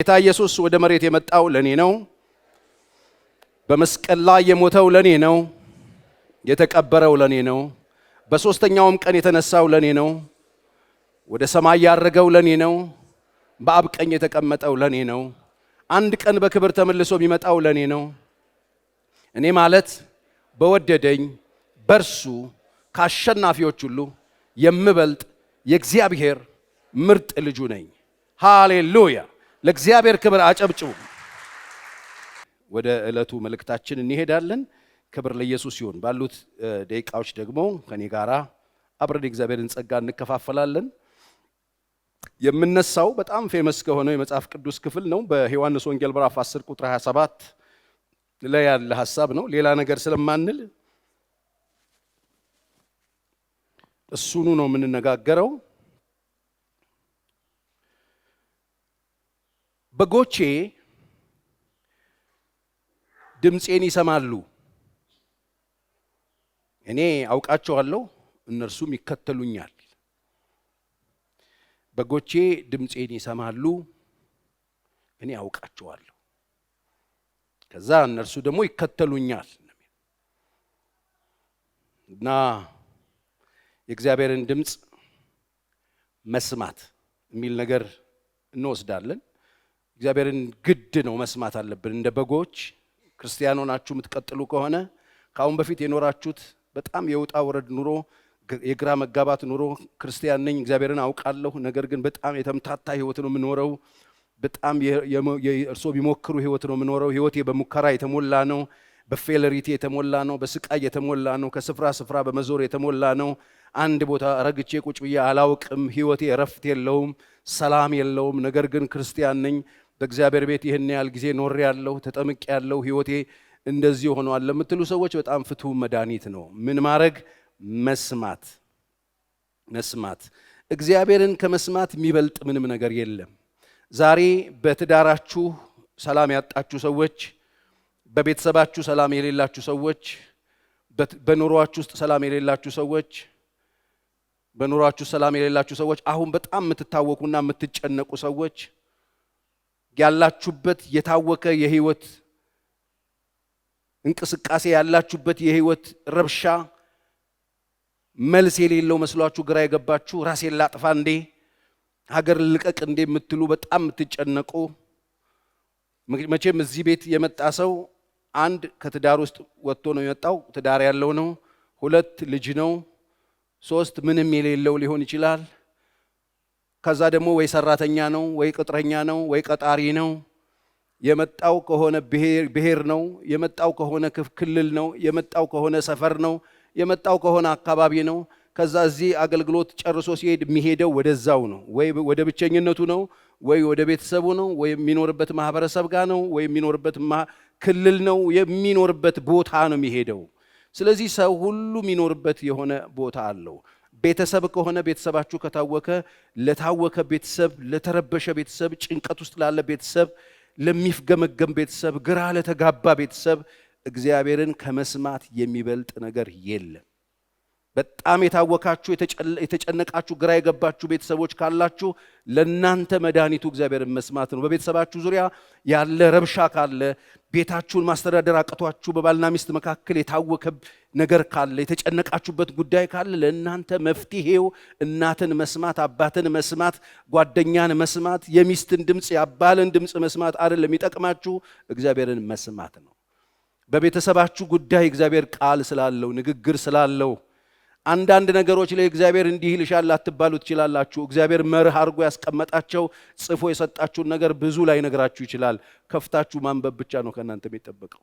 ጌታ ኢየሱስ ወደ መሬት የመጣው ለኔ ነው። በመስቀል ላይ የሞተው ለኔ ነው። የተቀበረው ለኔ ነው። በሶስተኛውም ቀን የተነሳው ለኔ ነው። ወደ ሰማይ ያረገው ለኔ ነው። በአብ ቀኝ የተቀመጠው ለኔ ነው። አንድ ቀን በክብር ተመልሶ የሚመጣው ለኔ ነው። እኔ ማለት በወደደኝ በርሱ ከአሸናፊዎች ሁሉ የምበልጥ የእግዚአብሔር ምርጥ ልጁ ነኝ። ሃሌሉያ! ለእግዚአብሔር ክብር አጨብጭቡ። ወደ ዕለቱ መልእክታችን እንሄዳለን። ክብር ለኢየሱስ ይሁን። ባሉት ደቂቃዎች ደግሞ ከኔ ጋራ አብረን የእግዚአብሔርን ጸጋ እንከፋፈላለን። የምነሳው በጣም ፌመስ ከሆነው የመጽሐፍ ቅዱስ ክፍል ነው። በዮሐንስ ወንጌል ምዕራፍ 10 ቁጥር 27 ላይ ያለ ሐሳብ ነው። ሌላ ነገር ስለማንል እሱኑ ነው የምንነጋገረው። በጎቼ ድምፄን ይሰማሉ፣ እኔ አውቃቸዋለሁ፣ እነርሱም ይከተሉኛል። በጎቼ ድምፄን ይሰማሉ፣ እኔ አውቃቸዋለሁ፣ ከዛ እነርሱ ደግሞ ይከተሉኛል። እና የእግዚአብሔርን ድምፅ መስማት የሚል ነገር እንወስዳለን። እግዚአብሔርን ግድ ነው መስማት አለብን። እንደ በጎች ክርስቲያን ሆናችሁ የምትቀጥሉ ከሆነ ከአሁን በፊት የኖራችሁት በጣም የውጣ ወረድ ኑሮ፣ የግራ መጋባት ኑሮ፣ ክርስቲያን ነኝ እግዚአብሔርን አውቃለሁ፣ ነገር ግን በጣም የተምታታ ህይወት ነው የምኖረው፣ በጣም እርሶ ቢሞክሩ ህይወት ነው የምኖረው፣ ህይወቴ በሙከራ የተሞላ ነው፣ በፌለሪቲ የተሞላ ነው፣ በስቃይ የተሞላ ነው፣ ከስፍራ ስፍራ በመዞር የተሞላ ነው፣ አንድ ቦታ ረግቼ ቁጭ ብዬ አላውቅም፣ ህይወቴ እረፍት የለውም፣ ሰላም የለውም፣ ነገር ግን ክርስቲያን ነኝ፣ በእግዚአብሔር ቤት ይህን ያህል ጊዜ ኖሬ ያለሁ፣ ተጠምቄ ያለሁ፣ ህይወቴ እንደዚህ ሆኗል ለምትሉ ሰዎች በጣም ፍቱህ መድኃኒት ነው። ምን ማድረግ? መስማት። እግዚአብሔርን ከመስማት የሚበልጥ ምንም ነገር የለም። ዛሬ በትዳራችሁ ሰላም ያጣችሁ ሰዎች፣ በቤተሰባችሁ ሰላም የሌላችሁ ሰዎች፣ በኑሯችሁ ውስጥ ሰላም የሌላችሁ ሰዎች፣ አሁን በጣም የምትታወቁና የምትጨነቁ ሰዎች፣ ያላችሁበት የታወከ የህይወት እንቅስቃሴ ያላችሁበት የህይወት ረብሻ መልስ የሌለው መስሏችሁ ግራ የገባችሁ፣ ራሴን ላጥፋ እንዴ፣ ሀገር ልቀቅ እንዴ የምትሉ በጣም የምትጨነቁ፣ መቼም እዚህ ቤት የመጣ ሰው አንድ ከትዳር ውስጥ ወጥቶ ነው የመጣው፣ ትዳር ያለው ነው፣ 2 ልጅ ነው፣ 3 ምንም የሌለው ሊሆን ይችላል። ከዛ ደግሞ ወይ ሰራተኛ ነው፣ ወይ ቅጥረኛ ነው፣ ወይ ቀጣሪ ነው። የመጣው ከሆነ ብሔር ነው፣ የመጣው ከሆነ ክልል ነው፣ የመጣው ከሆነ ሰፈር ነው፣ የመጣው ከሆነ አካባቢ ነው። ከዛ እዚህ አገልግሎት ጨርሶ ሲሄድ የሚሄደው ወደዛው ነው፣ ወይ ወደ ብቸኝነቱ ነው፣ ወይ ወደ ቤተሰቡ ነው፣ ወይ የሚኖርበት ማህበረሰብ ጋር ነው፣ ወይ የሚኖርበት ክልል ነው፣ የሚኖርበት ቦታ ነው የሚሄደው። ስለዚህ ሰው ሁሉ የሚኖርበት የሆነ ቦታ አለው። ቤተሰብ ከሆነ ቤተሰባችሁ ከታወከ፣ ለታወከ ቤተሰብ፣ ለተረበሸ ቤተሰብ፣ ጭንቀት ውስጥ ላለ ቤተሰብ፣ ለሚፍገመገም ቤተሰብ፣ ግራ ለተጋባ ቤተሰብ እግዚአብሔርን ከመስማት የሚበልጥ ነገር የለም። በጣም የታወካችሁ የተጨነቃችሁ ግራ የገባችሁ ቤተሰቦች ካላችሁ ለናንተ መድኃኒቱ እግዚአብሔርን መስማት ነው። በቤተሰባችሁ ዙሪያ ያለ ረብሻ ካለ፣ ቤታችሁን ማስተዳደር አቅቷችሁ በባልና ሚስት መካከል የታወከ ነገር ካለ፣ የተጨነቃችሁበት ጉዳይ ካለ ለናንተ መፍትሄው እናትን መስማት፣ አባትን መስማት፣ ጓደኛን መስማት፣ የሚስትን ድምጽ የአባልን ድምጽ መስማት አይደለም። የሚጠቅማችሁ እግዚአብሔርን መስማት ነው። በቤተሰባችሁ ጉዳይ እግዚአብሔር ቃል ስላለው፣ ንግግር ስላለው፣ አንዳንድ ነገሮች ላይ እግዚአብሔር እንዲህ ይልሻል ላትባሉ ትችላላችሁ። እግዚአብሔር መርህ አድርጎ ያስቀመጣቸው ጽፎ የሰጣችሁን ነገር ብዙ ላይ ነግራችሁ ይችላል። ከፍታችሁ ማንበብ ብቻ ነው ከእናንተ የሚጠበቀው።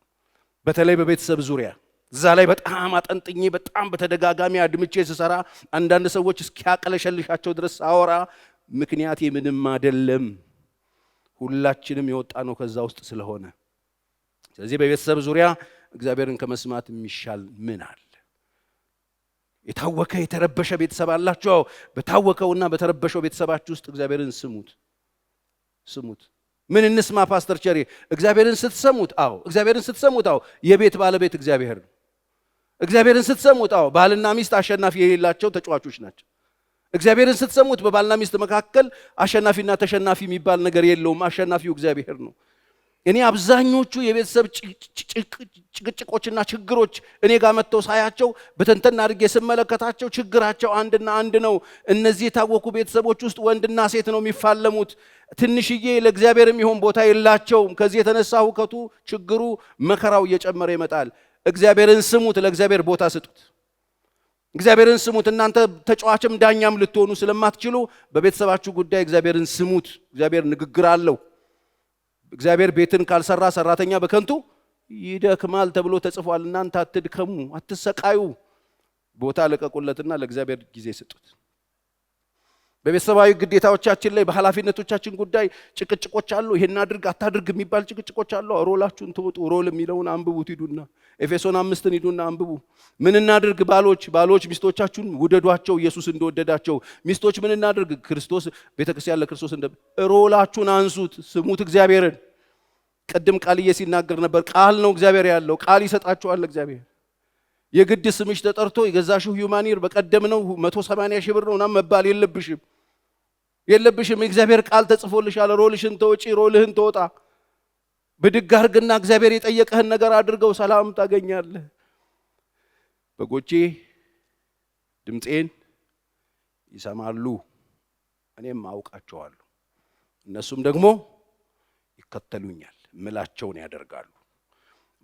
በተለይ በቤተሰብ ዙሪያ እዛ ላይ በጣም አጠንጥኜ በጣም በተደጋጋሚ አድምቼ ስሰራ አንዳንድ ሰዎች እስኪያቀለሸልሻቸው ድረስ አወራ። ምክንያቴ ምንም አይደለም፣ ሁላችንም የወጣ ነው ከዛ ውስጥ ስለሆነ። ስለዚህ በቤተሰብ ዙሪያ እግዚአብሔርን ከመስማት የሚሻል ምን አለ? የታወከ የተረበሸ ቤተሰብ አላችሁ። በታወከውና በተረበሸው ቤተሰባችሁ ውስጥ እግዚአብሔርን ስሙት። ምን እንስማ ፓስተር ቸሪ? እግዚአብሔርን ስትሰሙት፣ እግዚአብሔርን ስትሰሙት፣ የቤት ባለቤት እግዚአብሔር ነው። እግዚአብሔርን ስትሰሙት፣ ባልና ሚስት አሸናፊ የሌላቸው ተጫዋቾች ናቸው። እግዚአብሔርን ስትሰሙት በባልና ሚስት መካከል አሸናፊና ተሸናፊ የሚባል ነገር የለውም። አሸናፊው እግዚአብሔር ነው። እኔ አብዛኞቹ የቤተሰብ ጭቅጭቆችና ችግሮች እኔ ጋር መጥተው ሳያቸው በተንተና አድርጌ ስመለከታቸው ችግራቸው አንድና አንድ ነው። እነዚህ የታወቁ ቤተሰቦች ውስጥ ወንድና ሴት ነው የሚፋለሙት። ትንሽዬ ለእግዚአብሔር የሚሆን ቦታ የላቸውም። ከዚህ የተነሳ ሁከቱ፣ ችግሩ፣ መከራው እየጨመረ ይመጣል። እግዚአብሔርን ስሙት፣ ለእግዚአብሔር ቦታ ስጡት። እግዚአብሔርን ስሙት። እናንተ ተጫዋችም ዳኛም ልትሆኑ ስለማትችሉ በቤተሰባችሁ ጉዳይ እግዚአብሔርን ስሙት። እግዚአብሔር ንግግር አለው። እግዚአብሔር ቤትን ካልሰራ ሰራተኛ በከንቱ ይደክማል ተብሎ ተጽፏል። እናንተ አትድከሙ፣ አትሰቃዩ። ቦታ ለቀቁለትና ለእግዚአብሔር ጊዜ ስጡት። በቤተሰባዊ ግዴታዎቻችን ላይ በኃላፊነቶቻችን ጉዳይ ጭቅጭቆች አሉ። ይሄን አድርግ አታድርግ የሚባል ጭቅጭቆች አሉ። ሮላችሁን ተወጡ። ሮል የሚለውን አንብቡት ሂዱና ኤፌሶን 5ን ሂዱና አንብቡ። ምን እናድርግ? ባሎች ሚስቶቻችሁን ውደዷቸው ኢየሱስ እንደወደዳቸው። ሚስቶች ምን እናድርግ? ክርስቶስ ቤተክርስቲያን ለክርስቶስ ሮላችሁን አንሱት፣ ስሙት እግዚአብሔርን። ቅድም ቃልዬ ሲናገር ነበር። ቃል ነው እግዚአብሔር ያለው። ቃል ይሰጣችኋል እግዚአብሔር። የግድ ስምሽ ተጠርቶ የገዛሽው ሂዩማኒር በቀደም ነው 180 ሺህ ብር ነው እና መባል የለብሽም። የእግዚአብሔር ቃል ተጽፎልሻል። ሮልሽን ተወጪ፣ ሮልህን ተወጣ። ብድግ አድርግና እግዚአብሔር የጠየቀህን ነገር አድርገው፣ ሰላም ታገኛለህ። በጎቼ ድምፄን ይሰማሉ፣ እኔም አውቃቸዋለሁ፣ እነሱም ደግሞ ይከተሉኛል፣ ምላቸውን ያደርጋሉ።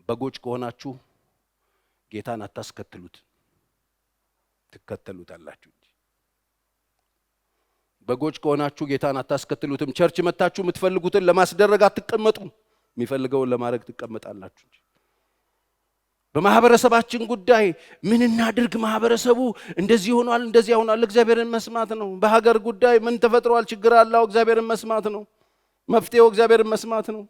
በጎች ከሆናችሁ ጌታን አታስከትሉት፣ ትከተሉታላችሁ እንጂ። በጎች ከሆናችሁ ጌታን አታስከትሉትም። ቸርች መታችሁ የምትፈልጉትን ለማስደረግ አትቀመጡም፣ የሚፈልገውን ለማድረግ ትቀመጣላችሁ እንጂ። በማህበረሰባችን ጉዳይ ምን እናድርግ? ማህበረሰቡ እንደዚህ ሆኗል፣ እንደዚህ ሆኗል። እግዚአብሔርን መስማት ነው። በሀገር ጉዳይ ምን ተፈጥሯል? ችግር አለው። እግዚአብሔርን መስማት ነው። መፍትሄው እግዚአብሔርን መስማት ነው።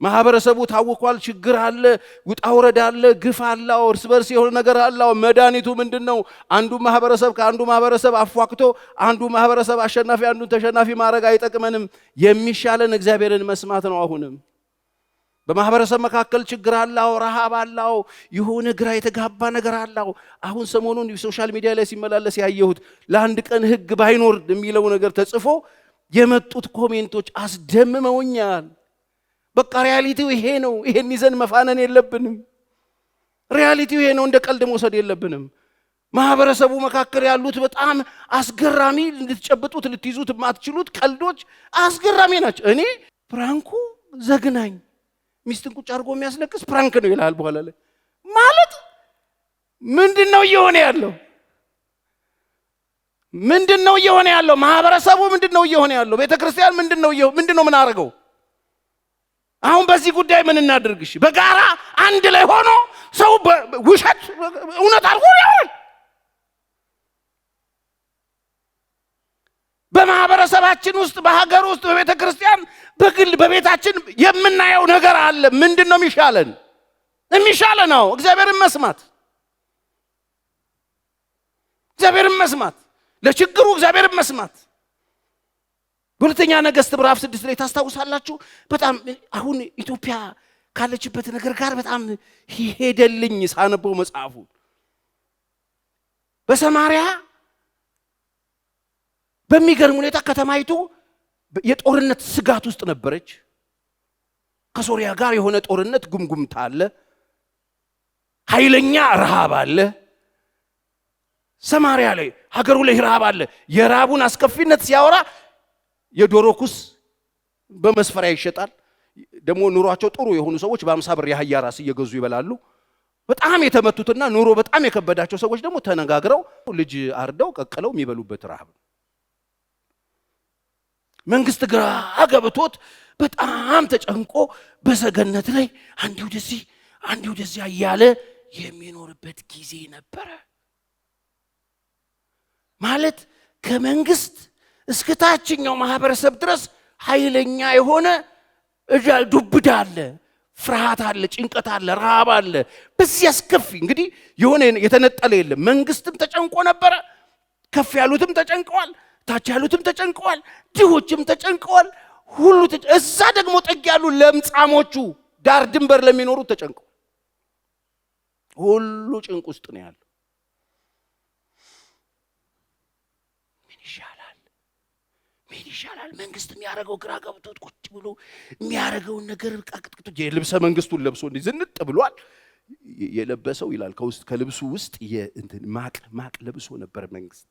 ማህበረሰቡ ታውቋል፣ ችግር አለ፣ ውጣ ውረድ አለ፣ ግፍ አለ፣ እርስ በርስ የሆነ ነገር አለ። መድኃኒቱ ምንድነው? አንዱ ማህበረሰብ ከአንዱ ማህበረሰብ አፏክቶ አንዱ ማህበረሰብ አሸናፊ አንዱን ተሸናፊ ማድረግ አይጠቅመንም። የሚሻለን እግዚአብሔርን መስማት ነው። አሁንም በማህበረሰብ መካከል ችግር አለው፣ ረሃብ አለው፣ የሆነ ግራ የተጋባ ነገር አለው። አሁን ሰሞኑን ሶሻል ሚዲያ ላይ ሲመላለስ ያየሁት ለአንድ ቀን ህግ ባይኖር የሚለው ነገር ተጽፎ የመጡት ኮሜንቶች አስደምመውኛል። በቃ ሪያሊቲው ይሄ ነው። ይሄን ይዘን መፋነን የለብንም። ሪያሊቲው ይሄ ነው። እንደ ቀልድ መውሰድ የለብንም። ማህበረሰቡ መካከል ያሉት በጣም አስገራሚ፣ ልትጨብጡት ልትይዙት የማትችሉት ቀልዶች አስገራሚ ናቸው። እኔ ፕራንኩ ዘግናኝ፣ ሚስትን ቁጭ አድርጎ የሚያስለቅስ ፕራንክ ነው ይላል። በኋላ ላይ ማለት ምንድነው እየሆነ ያለው? ምንድነው እየሆነ ያለው? ማህበረሰቡ ምንድነው እየሆነ ያለው? ቤተክርስቲያን ምንድነው ምን አደረገው? አሁን በዚህ ጉዳይ ምን እናድርግሽ? በጋራ አንድ ላይ ሆኖ ሰው ውሸት እውነት አልሆነ ያወራል። በማህበረሰባችን ውስጥ፣ በሀገር ውስጥ፣ በቤተ ክርስቲያን፣ በግል በቤታችን የምናየው ነገር አለ። ምንድነው የሚሻለን? ነው እግዚአብሔርን መስማት። ለችግሩ እግዚአብሔርን መስማት። በሁለተኛ ነገሥት ምዕራፍ 6 ላይ ታስታውሳላችሁ። በጣም አሁን ኢትዮጵያ ካለችበት ነገር ጋር በጣም ሄደልኝ ሳነበው መጽሐፉ። በሰማሪያ በሚገርም ሁኔታ ከተማይቱ የጦርነት ስጋት ውስጥ ነበረች። ከሶሪያ ጋር የሆነ ጦርነት ጉምጉምታ አለ። ኃይለኛ ረሃብ አለ። ሰማሪያ ላይ ሀገሩ ላይ ረሃብ አለ። የረሃቡን አስከፊነት ሲያወራ የዶሮ ኩስ በመስፈሪያ ይሸጣል። ደግሞ ኑሯቸው ጥሩ የሆኑ ሰዎች በ50 ብር የአህያ ራስ እየገዙ ይበላሉ። በጣም የተመቱትና ኑሮ በጣም የከበዳቸው ሰዎች ደግሞ ተነጋግረው ልጅ አርደው ቀቅለው የሚበሉበት ረሃብ። መንግስት ግራ ገብቶት በጣም ተጨንቆ በሰገነት ላይ አንዱ ወደዚህ እያለ የሚኖርበት ጊዜ ነበረ። ማለት ከመንግስት እስከ ታችኛው ማህበረሰብ ድረስ ኃይለኛ የሆነ ዱብዳ አለ፣ ፍርሃት አለ፣ ጭንቀት አለ፣ ረሃብ አለ። በዚህ አስከፊ እንግዲህ የሆነ የተነጠለ የለም። መንግስትም ተጨንቆ ነበረ። ከፍ ያሉትም ተጨንቀዋል፣ ታች ያሉትም ተጨንቀዋል፣ ድሆችም ተጨንቀዋል። ሁሉ እዛ ደግሞ ጥግ ያሉ ለምጻሞቹ ዳር ድንበር ለሚኖሩት ተጨንቀዋል። ሁሉ ጭንቅ ውስጥ ነው ያለው። ምን ምን ይሻላል? መንግስት የሚያረጋው ግራ ገብቶት ቁጭ ብሎ የሚያረጋው ነገር ቃቅጥቅጡ የልብሰ መንግስቱን ለብሶ እንዲህ ዝንጥ ብሏል። የለበሰው ይላል ከውስጥ ከልብሱ ውስጥ የእንትን ማቅ ለብሶ ነበር። መንግስት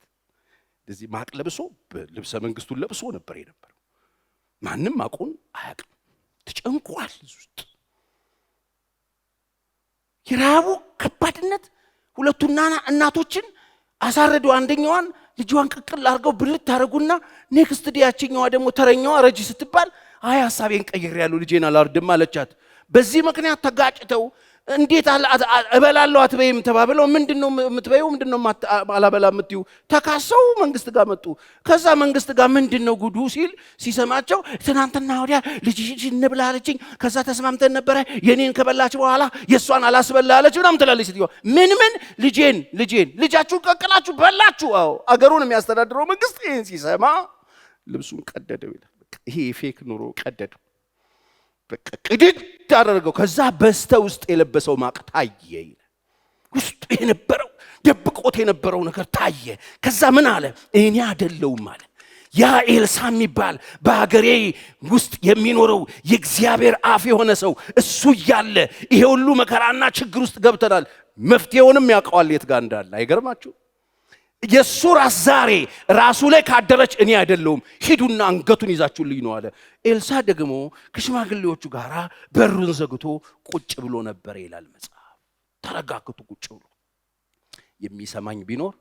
እንደዚህ ማቅ ለብሶ ልብሰ መንግስቱን ለብሶ ነበር የነበረው። ማንም ማቁን አያውቅም። ተጨንቋል። ውስጥ የራቡ ከባድነት ሁለቱና እናቶችን አሳረዱ። አንደኛዋን ልጇን ቅቅል አድርገው ብልት ታረጉና ኔክስት ዲያችኛዋ ደግሞ ተረኛዋ ረጂ ስትባል አይ ሐሳቤን ቀይሬያለሁ ልጄን አላርድም አለቻት። በዚህ ምክንያት ተጋጭተው እንዴት እበላለሁ አትበይም ተባብለው ምንድነው የምትበይው ምንድነው አላበላ የምትዩ ተካሰው መንግስት ጋር መጡ። ከዛ መንግስት ጋር ምንድነው ጉዱ ሲሰማቸው ትናንትና ወዲያ ልጅሽን እንብላ አለችኝ፣ ከዛ ተስማምተን ነበረ፣ የኔን ከበላች በኋላ የሷን አላስበላ አለች ምናምን ትላለች ስትዩ ምን ልጃችሁን ቀቅላችሁ በላችሁ። አዎ አገሩን የሚያስተዳድረው መንግስት ይሄን ሲሰማ ልብሱን ቀደደው ይላል። ይሄ ፌክ ኑሮ ቀደደው በቃ ቅድድ አደረገው። ከዛ በስተ ውስጥ የለበሰው ማቅ ታየ ይላል። ውስጡ የነበረው ደብቆት የነበረው ነገር ታየ። ከዛ ምን አለ? እኔ አይደለሁም አለ። ያ ኤልሳ የሚባል በአገሬ ውስጥ የሚኖረው የእግዚአብሔር አፍ የሆነ ሰው እሱ እያለ ይሄ ሁሉ መከራና ችግር ውስጥ ገብተናል። መፍትሄውንም ያውቀዋል የት ጋር እንዳለ። አይገርማችሁ? የሱ ራስ ዛሬ ራሱ ላይ ካደረች እኔ አይደለሁም ሂዱና አንገቱን ይዛችሁልኝ ነው አለ። ኤልሳ ደግሞ ከሽማግሌዎቹ ጋር በሩን ዘግቶ ቁጭ ብሎ ነበር ይላል መጽሐፍ። ተረጋግቶ ቁጭ ብሎ የሚሰማኝ ቢኖር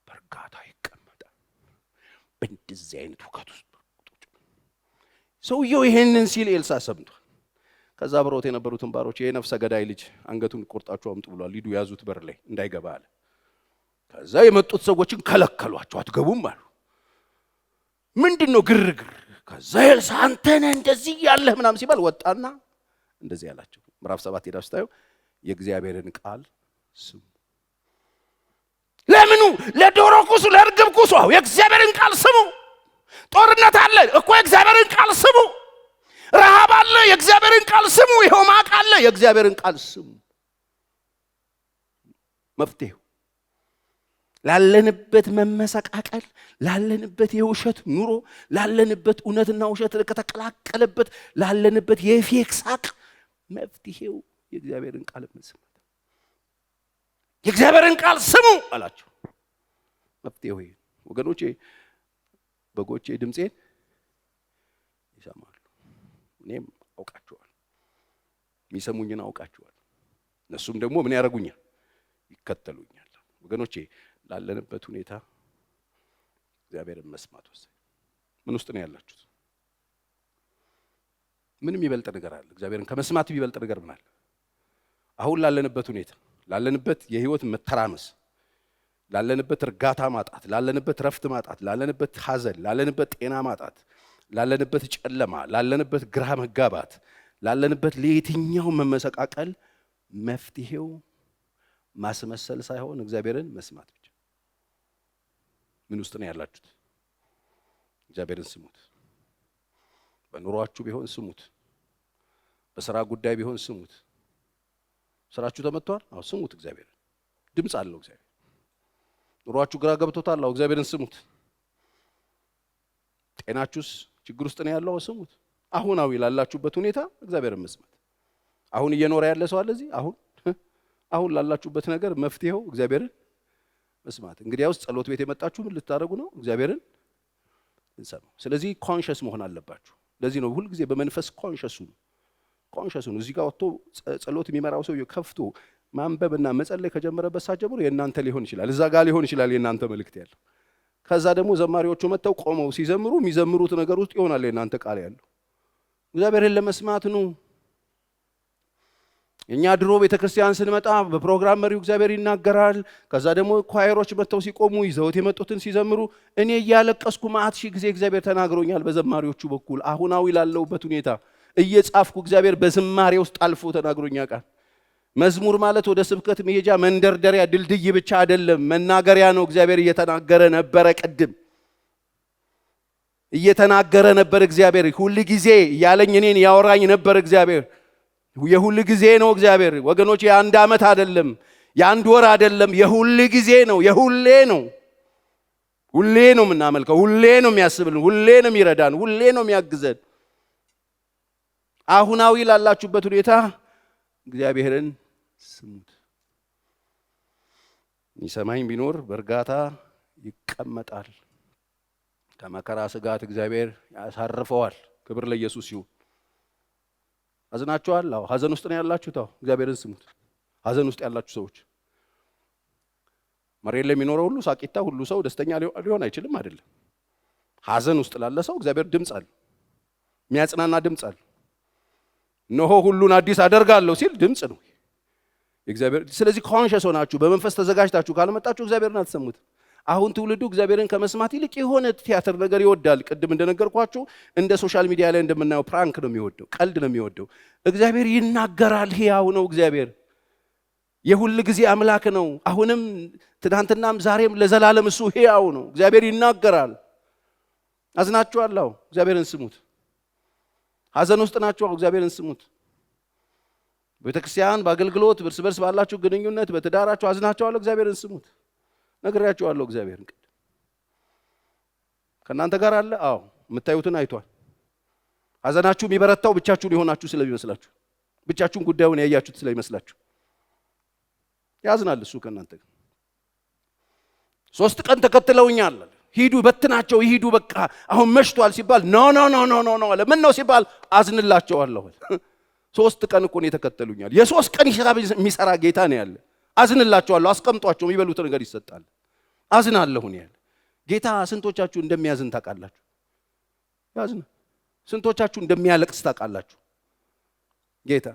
በርጋታ ይቀመጣል። በእንደዚህ አይነት ውከት ውስጥ ሰውየው ይሄንን ሲል ኤልሳ ሰምቷል። ከዛ አብረውት የነበሩትን ባሮች የነፍሰ ገዳይ ልጅ አንገቱን ቆርጣችሁ አምጡ ብሏል፣ ሂዱ ያዙት በር ላይ እንዳይገባ አለ። ከዛ የመጡት ሰዎችን ከለከሏቸው፣ አትገቡም አሉ። ምንድነው ግርግር? ከዛ ኤልሳ አንተ ነህ እንደዚህ ያለህ ምናምን ሲባል ወጣና እንደዚህ ያላቸው። ምዕራፍ 7 ሄዳችሁ ታዩ። የእግዚአብሔርን ቃል ስሙ። ለምኑ? ለዶሮ ኩሱ ለርግብ ኩሱ። የእግዚአብሔርን ቃል ስሙ። ጦርነት አለ እኮ የእግዚአብሔርን ቃል ስሙ። ረሃብ አለ የእግዚአብሔርን ቃል ስሙ። ይሄው ማቅ አለ የእግዚአብሔርን ቃል ስሙ። መፍትሄው ላለንበት መመሰቃቀል፣ ላለንበት የውሸት ኑሮ፣ ላለንበት እውነትና ውሸት ከተቀላቀለበት ላለንበት የፌክ ሳቅ መፍትሄው የእግዚአብሔርን ቃል መስማት። የእግዚአብሔርን ቃል ስሙ አላቸው። መፍትሄው ይሄ ወገኖቼ፣ በጎቼ ድምጼን ይሰማሉ። እኔም አውቃቸዋለሁ፣ የሚሰሙኝን አውቃቸዋለሁ። እነሱም ደግሞ ምን ያደርጉኛል? ይከተሉኛል። ወገኖቼ ላለንበት ሁኔታ እግዚአብሔርን መስማት ወሰን። ምን ውስጥ ነው ያላችሁት? ምንም ይበልጥ ነገር አለ? እግዚአብሔርን ከመስማት ይበልጥ ነገር ምን አለ? አሁን ላለንበት ሁኔታ፣ ላለንበት የህይወት መተራመስ፣ ላለንበት እርጋታ ማጣት፣ ላለንበት ረፍት ማጣት፣ ላለንበት ሐዘን፣ ላለንበት ጤና ማጣት፣ ላለንበት ጨለማ፣ ላለንበት ግራ መጋባት፣ ላለንበት ለየትኛው መመሰቃቀል መፍትሄው ማስመሰል ሳይሆን እግዚአብሔርን መስማት ብቻ። ምን ውስጥ ነው ያላችሁት? እግዚአብሔርን ስሙት። በኑሯችሁ ቢሆን ስሙት። በሥራ ጉዳይ ቢሆን ስሙት። ስራችሁ ተመቷል? አዎ ስሙት። እግዚአብሔርን ድምጽ አለው እግዚአብሔር። ኑሯችሁ ግራ ገብቶታል? አዎ እግዚአብሔርን ስሙት። ጤናችሁስ ችግር ውስጥ ነው ያለው? ስሙት። አሁናዊ ላላችሁበት ሁኔታ እግዚአብሔርን መስማት። አሁን እየኖረ ያለ ሰው አለ እዚህ አሁን ላላችሁበት ነገር መፍትሄው እግዚአብሔርን መስማት። እንግዲያውስ ጸሎት ቤት የመጣችሁ ምን ልታደርጉ ነው? እግዚአብሔርን እንሰማው። ስለዚህ ኮንሺየስ መሆን አለባችሁ። ለዚህ ነው ሁሉ ጊዜ በመንፈስ ኮንሺየስ ነው። እዚህ ጋር ወጥቶ ጸሎት የሚመራው ሰው ከፍቶ ማንበብና መጸለይ ከጀመረበት ሰዓት ጀምሮ የእናንተ ሊሆን ይችላል፣ እዛ ጋር ሊሆን ይችላል የእናንተ መልእክት ያለው። ከዛ ደግሞ ዘማሪዎቹ መጥተው ቆመው ሲዘምሩ የሚዘምሩት ነገር ውስጥ ይሆናል የእናንተ ቃል ያለው። እግዚአብሔርን ለመስማት ነው። እኛ ድሮ ቤተክርስቲያን ስንመጣ በፕሮግራም መሪው እግዚአብሔር ይናገራል። ከዛ ደግሞ ኳየሮች መጥተው ሲቆሙ ይዘውት የመጡትን ሲዘምሩ እኔ እያለቀስኩ ማአት ሺህ ጊዜ እግዚአብሔር ተናግሮኛል በዘማሪዎቹ በኩል። አሁናዊ ላለውበት ሁኔታ እየጻፍኩ እግዚአብሔር በዝማሬ ውስጥ አልፎ ተናግሮኛል። ቃል መዝሙር ማለት ወደ ስብከት መሄጃ መንደርደሪያ ድልድይ ብቻ አይደለም፣ መናገሪያ ነው። እግዚአብሔር እየተናገረ ነበረ። ቅድም እየተናገረ ነበር እግዚአብሔር ሁሉ ጊዜ ያለኝ እኔን ያወራኝ ነበር እግዚአብሔር። የሁሉ ጊዜ ነው እግዚአብሔር ወገኖች። የአንድ ዓመት አይደለም፣ የአንድ ወር አይደለም፣ የሁሉ ጊዜ ነው፣ የሁሌ ነው። ሁሌ ነው የምናመልከው፣ ሁሌ ነው የሚያስብልን፣ ሁሌ ነው የሚረዳን፣ ሁሌ ነው የሚያግዘን። አሁናዊ ላላችሁበት ሁኔታ እግዚአብሔርን ስሙት። የሚሰማኝ ቢኖር በእርጋታ ይቀመጣል፣ ከመከራ ስጋት እግዚአብሔር ያሳርፈዋል። ክብር ለኢየሱስ ይሁን። አዝናችኋል? አዎ። ሐዘን ውስጥ ነው ያላችሁት? አዎ። እግዚአብሔርን ስሙት። ሐዘን ውስጥ ያላችሁ ሰዎች፣ መሬት ላይ የሚኖረው ሁሉ ሳቂታ፣ ሁሉ ሰው ደስተኛ ሊሆን አይችልም አይደለም። ሐዘን ውስጥ ላለ ሰው እግዚአብሔር ድምፅ አለ፣ የሚያጽናና ድምፅ አለ። እነሆ ሁሉን አዲስ አደርጋለሁ ሲል ድምፅ ነው እግዚአብሔር። ስለዚህ ኮንሸስ ሆናችሁ በመንፈስ ተዘጋጅታችሁ ካልመጣችሁ እግዚአብሔርን አትሰሙት። አሁን ትውልዱ እግዚአብሔርን ከመስማት ይልቅ የሆነ ቲያትር ነገር ይወዳል። ቅድም እንደነገርኳችሁ እንደ ሶሻል ሚዲያ ላይ እንደምናየው ፕራንክ ነው የሚወደው፣ ቀልድ ነው የሚወደው። እግዚአብሔር ይናገራል፣ ሕያው ነው። እግዚአብሔር የሁል ጊዜ አምላክ ነው። አሁንም ትናንትናም ዛሬም ለዘላለም እሱ ሕያው ነው። እግዚአብሔር ይናገራል። አዝናችኋል? እግዚአብሔርን ስሙት። ሐዘን ውስጥ ናችሁ? እግዚአብሔርን ስሙት። ቤተክርስቲያን በአገልግሎት እርስ በርስ ባላችሁ ግንኙነት በትዳራችሁ አዝናችኋል? እግዚአብሔርን ስሙት። ነግሬያችኋለሁ። እግዚአብሔርን ቅድ ከእናንተ ጋር አለ። አዎ፣ የምታዩትን አይቷል። ሐዘናችሁ የሚበረታው ብቻችሁን የሆናችሁ ስለሚመስላችሁ፣ ብቻችሁን ጉዳዩን ያያችሁት ስለሚመስላችሁ ያዝናል እሱ ከእናንተ ጋር። 3 ቀን ተከትለውኛል፣ ሂዱ በትናቸው ይሂዱ፣ በቃ አሁን መሽቷል ሲባል ኖ ኖ ኖ ኖ ኖ አለ። ምን ነው ሲባል አዝንላቸዋለሁ። 3 ቀን እኮ ነው የተከተሉኛል። የ3 ቀን ሂሳብ የሚሰራ ጌታ ነው ያለ። አዝንላቸዋለሁ፣ አስቀምጧቸው፣ የሚበሉት ነገር ይሰጣል። አዝናለሁ ነው ያለ ጌታ። ስንቶቻችሁ እንደሚያዝን ታውቃላችሁ? ያዝን። ስንቶቻችሁ እንደሚያለቅስ ታውቃላችሁ? ጌታ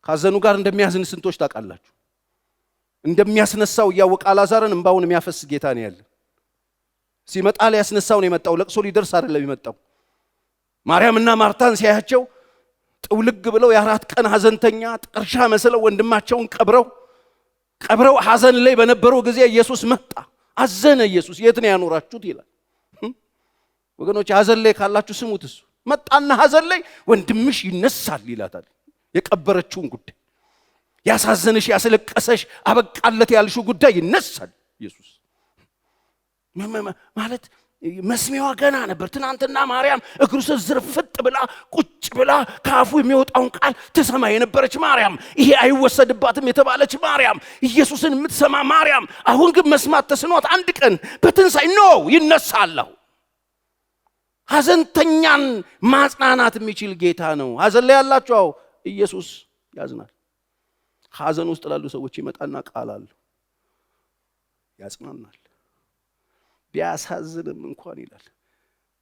ካዘኑ ጋር እንደሚያዝን ስንቶች ታውቃላችሁ? እንደሚያስነሳው እያወቀ አልዓዛርን እንባውን የሚያፈስ ጌታ ነው ያለ። ሲመጣ ሊያስነሳው ነው የመጣው፣ ለቅሶ ሊደርስ አይደለም የመጣው። ማርያምና ማርታን ሲያያቸው ጥውልግ ብለው የ4 ቀን ሐዘንተኛ ጥርሻ መስለው ወንድማቸውን ቀብረው ሐዘን ላይ በነበረው ጊዜ ኢየሱስ መጣ። አዘነ ኢየሱስ። የት ነው ያኖራችሁት ይላል። ወገኖች ሐዘን ላይ ካላችሁ ስሙት። እሱ መጣና ሐዘን ላይ ወንድምሽ ይነሳል ይላታል። የቀበረችውን ጉዳይ፣ ያሳዘነሽ ያስለቀሰሽ አበቃለት ያልሽው ጉዳይ ይነሳል። ኢየሱስ ማለት መስሚያዋ ገና ነበር። ትናንትና ማርያም እግሩ ስር ዝርፍጥ ብላ ቁጭ ብላ ካፉ የሚወጣውን ቃል ትሰማ የነበረች ማርያም፣ ይሄ አይወሰድባትም የተባለች ማርያም፣ ኢየሱስን የምትሰማ ማርያም፣ አሁን ግን መስማት ተስኗት አንድ ቀን በትንሣኤ ነው ይነሳለሁ። ሐዘንተኛን ማጽናናት የሚችል ጌታ ነው። ሐዘን ላይ ያላችሁ ኢየሱስ ያዝናል። ሐዘን ውስጥ ላሉ ሰዎች ይመጣና ቃል አለ፣ ያጽናናል። ቢያሳዝንም እንኳን ይላል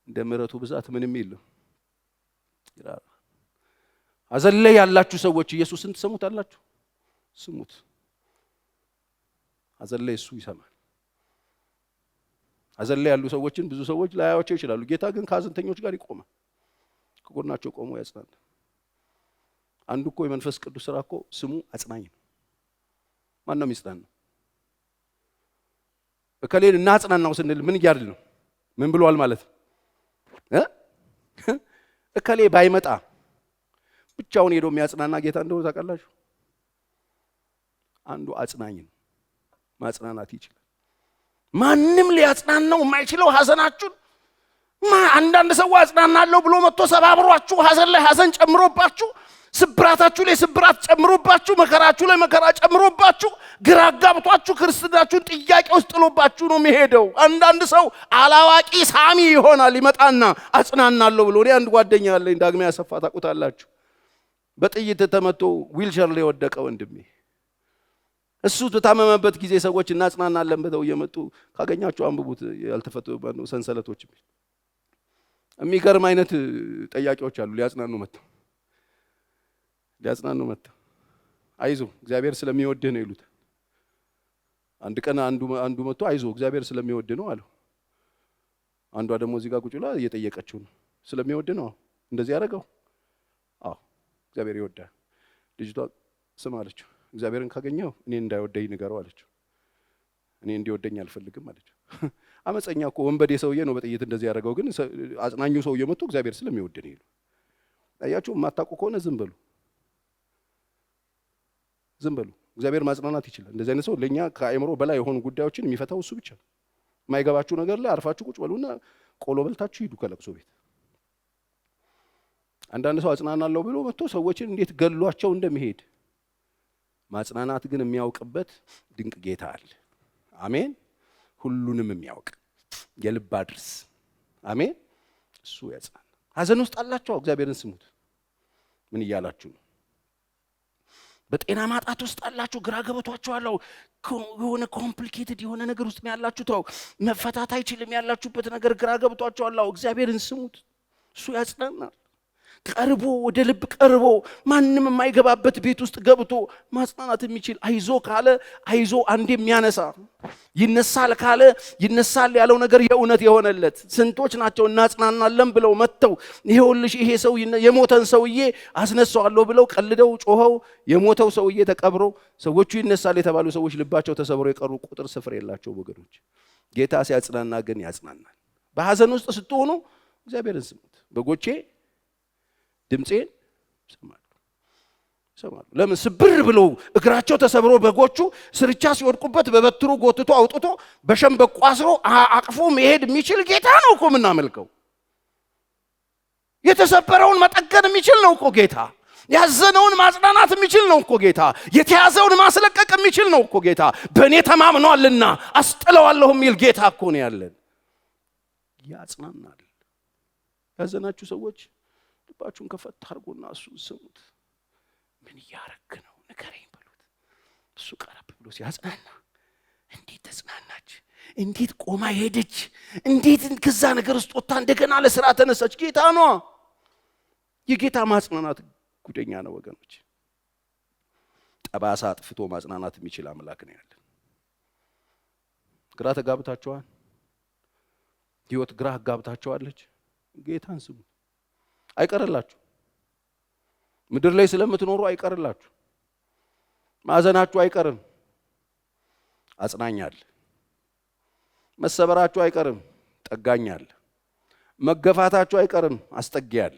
እንደ ምሕረቱ ብዛት ምንም የለም ይላል። ሐዘን ላይ ያላችሁ ሰዎች ኢየሱስን ትሰሙታላችሁ? ስሙት። ሐዘን ላይ እሱ ይሰማል። ሐዘን ላይ ያሉ ሰዎችን ብዙ ሰዎች ላያዩአቸው ይችላሉ። ጌታ ግን ከሐዘንተኞች ጋር ይቆማል፣ ከጎናቸው ቆሞ ያጽናናል። አንዱ እኮ የመንፈስ ቅዱስ ሥራ እኮ ስሙ አጽናኝ ነው። ማን ነው የሚጽናናው? እከሌን እናጽናናው ስንል ምን እያልን ነው? ምን ብሏል ማለት ነው? እከሌ ባይመጣ ብቻውን ሄዶ የሚያጽናና ጌታ እንደሆነ ታውቃላችሁ? አንዱ አጽናኝ ነው። ማጽናናት ይችላል። ማንም ሊያጽናናው የማይችለው ሐዘናችሁን አንዳንድ ሰው አጽናናለሁ ብሎ መጥቶ ሰባብሯችሁ ሐዘን ላይ ሐዘን ጨምሮባችሁ፣ ስብራታችሁ ላይ ስብራት ጨምሮባችሁ፣ መከራችሁ ላይ መከራ ጨምሮባችሁ፣ ግራ አጋብቷችሁ ክርስትናችሁን ጥያቄ ውስጥ ጥሎባችሁ ነው የሚሄደው። አንዳንድ ሰው አላዋቂ ሳሚ ይሆናል። ይመጣና አጽናናለሁ ብሎ። እኔ አንድ ጓደኛ አለኝ፣ ዳግሜ ያሰፋ ታውቁታላችሁ። በጥይት ተመቶ ዊልቸር ላይ ወደቀ ወንድሜ። እሱ በታመመበት ጊዜ ሰዎች እናጽናናለን ብለው እየመጡ ካገኛችሁ አንብቡት። ያልተፈቱ ሰንሰለቶች የሚገርም አይነት ጠያቂዎች አሉ። ሊያጽናኑ መጥተው አይዞ እግዚአብሔር ስለሚወድህ ነው ይሉት። አንድ ቀን አንዱ መጥቶ አይዞ እግዚአብሔር ስለሚወድህ ነው አለው። አንዷ ደግሞ እዚህ ጋር ቁጭ ብላ እየጠየቀችው ነው። ስለሚወድህ ነው እንደዚህ ያደረገው? አዎ እግዚአብሔር ይወዳል። ልጅቷ ስም አለችው፣ እግዚአብሔርን ካገኘው እኔ እንዳይወደኝ ንገረው አለችው። እኔ እንዲወደኝ አልፈልግም አለችው። አመፀኛ እኮ ወንበዴ ሰውዬ ነው በጥይት እንደዚህ ያደረገው። ግን አጽናኙ ሰውዬ መጥቶ እግዚአብሔር ስለሚወድህ ነው ይሉ። አያችሁ፣ የማታውቁ ከሆነ ዝም በሉ። እግዚአብሔር ማጽናናት ይችላል። እንደዚህ አይነት ሰው ለኛ ከአእምሮ በላይ የሆኑ ጉዳዮችን የሚፈታው እሱ ብቻ ነው። የማይገባችሁ ነገር ላይ አርፋችሁ ቁጭ በሉና ቆሎ በልታችሁ ሂዱ ከለቅሶ ቤት። አንዳንድ ሰው አጽናናለሁ ብሎ መጥቶ ሰዎችን እንዴት ገሏቸው እንደሚሄድ ማጽናናት ግን የሚያውቅበት ድንቅ ጌታ አለ። አሜን። ሁሉንም የሚያውቅ የልብ አድርስ። አሜን። እሱ ያጽናና። ሐዘን ውስጥ አላችሁ፣ እግዚአብሔርን ስሙት። ምን እያላችሁ ነው? በጤና ማጣት ውስጥ አላችሁ፣ ግራ ገብቷችኋል፣ የሆነ ኮምፕሊኬትድ የሆነ ነገር ውስጥ ያላችሁ፣ ተው መፈታት አይችልም ያላችሁበት ነገር ግራ ገብቷችኋል፣ እግዚአብሔርን ስሙት። እሱ ያጽናናል። ቀርቦ ወደ ልብ ቀርቦ ማንም የማይገባበት ቤት ውስጥ ገብቶ ማጽናናት የሚችል አይዞ ካለ አይዞ አንድ የሚያነሳ ይነሳል ካለ ይነሳል ያለው ነገር የእውነት የሆነለት ስንቶች ናቸው እናጽናናለን ብለው መጥተው ይሄውልሽ ይሄ ሰው የሞተን ሰውዬ አስነሳዋለሁ ብለው ቀልደው ጮኸው የሞተው ሰውዬ ተቀብሮ ሰዎቹ ይነሳል የተባሉ ሰዎች ልባቸው ተሰብሮ የቀሩ ቁጥር ስፍር የላቸው ወገኖች። ጌታ ሲያጽናና ግን ያጽናናል። በሐዘን ውስጥ ስትሆኑ እግዚአብሔርን ስሙት። በጎቼ ድምጼን ሰማሉ። ለምን ስብር ብለው እግራቸው ተሰብሮ በጎቹ ስርቻ ሲወድቁበት በበትሩ ጎትቶ አውጥቶ በሸምበቆ አስሮ አቅፎ መሄድ የሚችል ጌታ ነው እኮ የምናመልከው። የተሰበረውን መጠገን የሚችል ነው እኮ ጌታ። ያዘነውን ማጽናናት የሚችል ነው እኮ ጌታ። የተያዘውን ማስለቀቅ የሚችል ነው እኮ ጌታ። በእኔ ተማምኗልና አስጥለዋለሁ የሚል ጌታ እኮ ነው ያለን። ያጽናናል። ያዘናችሁ ሰዎች ልባችሁን ከፈት አድርጎና እሱን ስሙት። ምን እያረክ ነው ንገረኝ በሉት። እሱ ቀረብ ብሎ ሲያጽናና እንዴት ተጽናናች፣ እንዴት ቆማ ሄደች፣ እንዴት ከዛ ነገር ውስጥ ወጣ እንደገና ለስራ ተነሳች። ጌታ ነው። የጌታ ማጽናናት ጉደኛ ነው ወገኖች። ጠባሳ አጥፍቶ ማጽናናት የሚችል አምላክ ነው ያለን። ግራ ተጋብታችኋል። ህይወት ግራ አጋብታችኋለች። ጌታን ስሙ። አይቀርላችሁ። ምድር ላይ ስለምትኖሩ አይቀርላችሁ። ማዘናችሁ አይቀርም፣ አጽናኛል። መሰበራችሁ አይቀርም፣ ጠጋኛል። መገፋታችሁ አይቀርም፣ አስጠጊያል።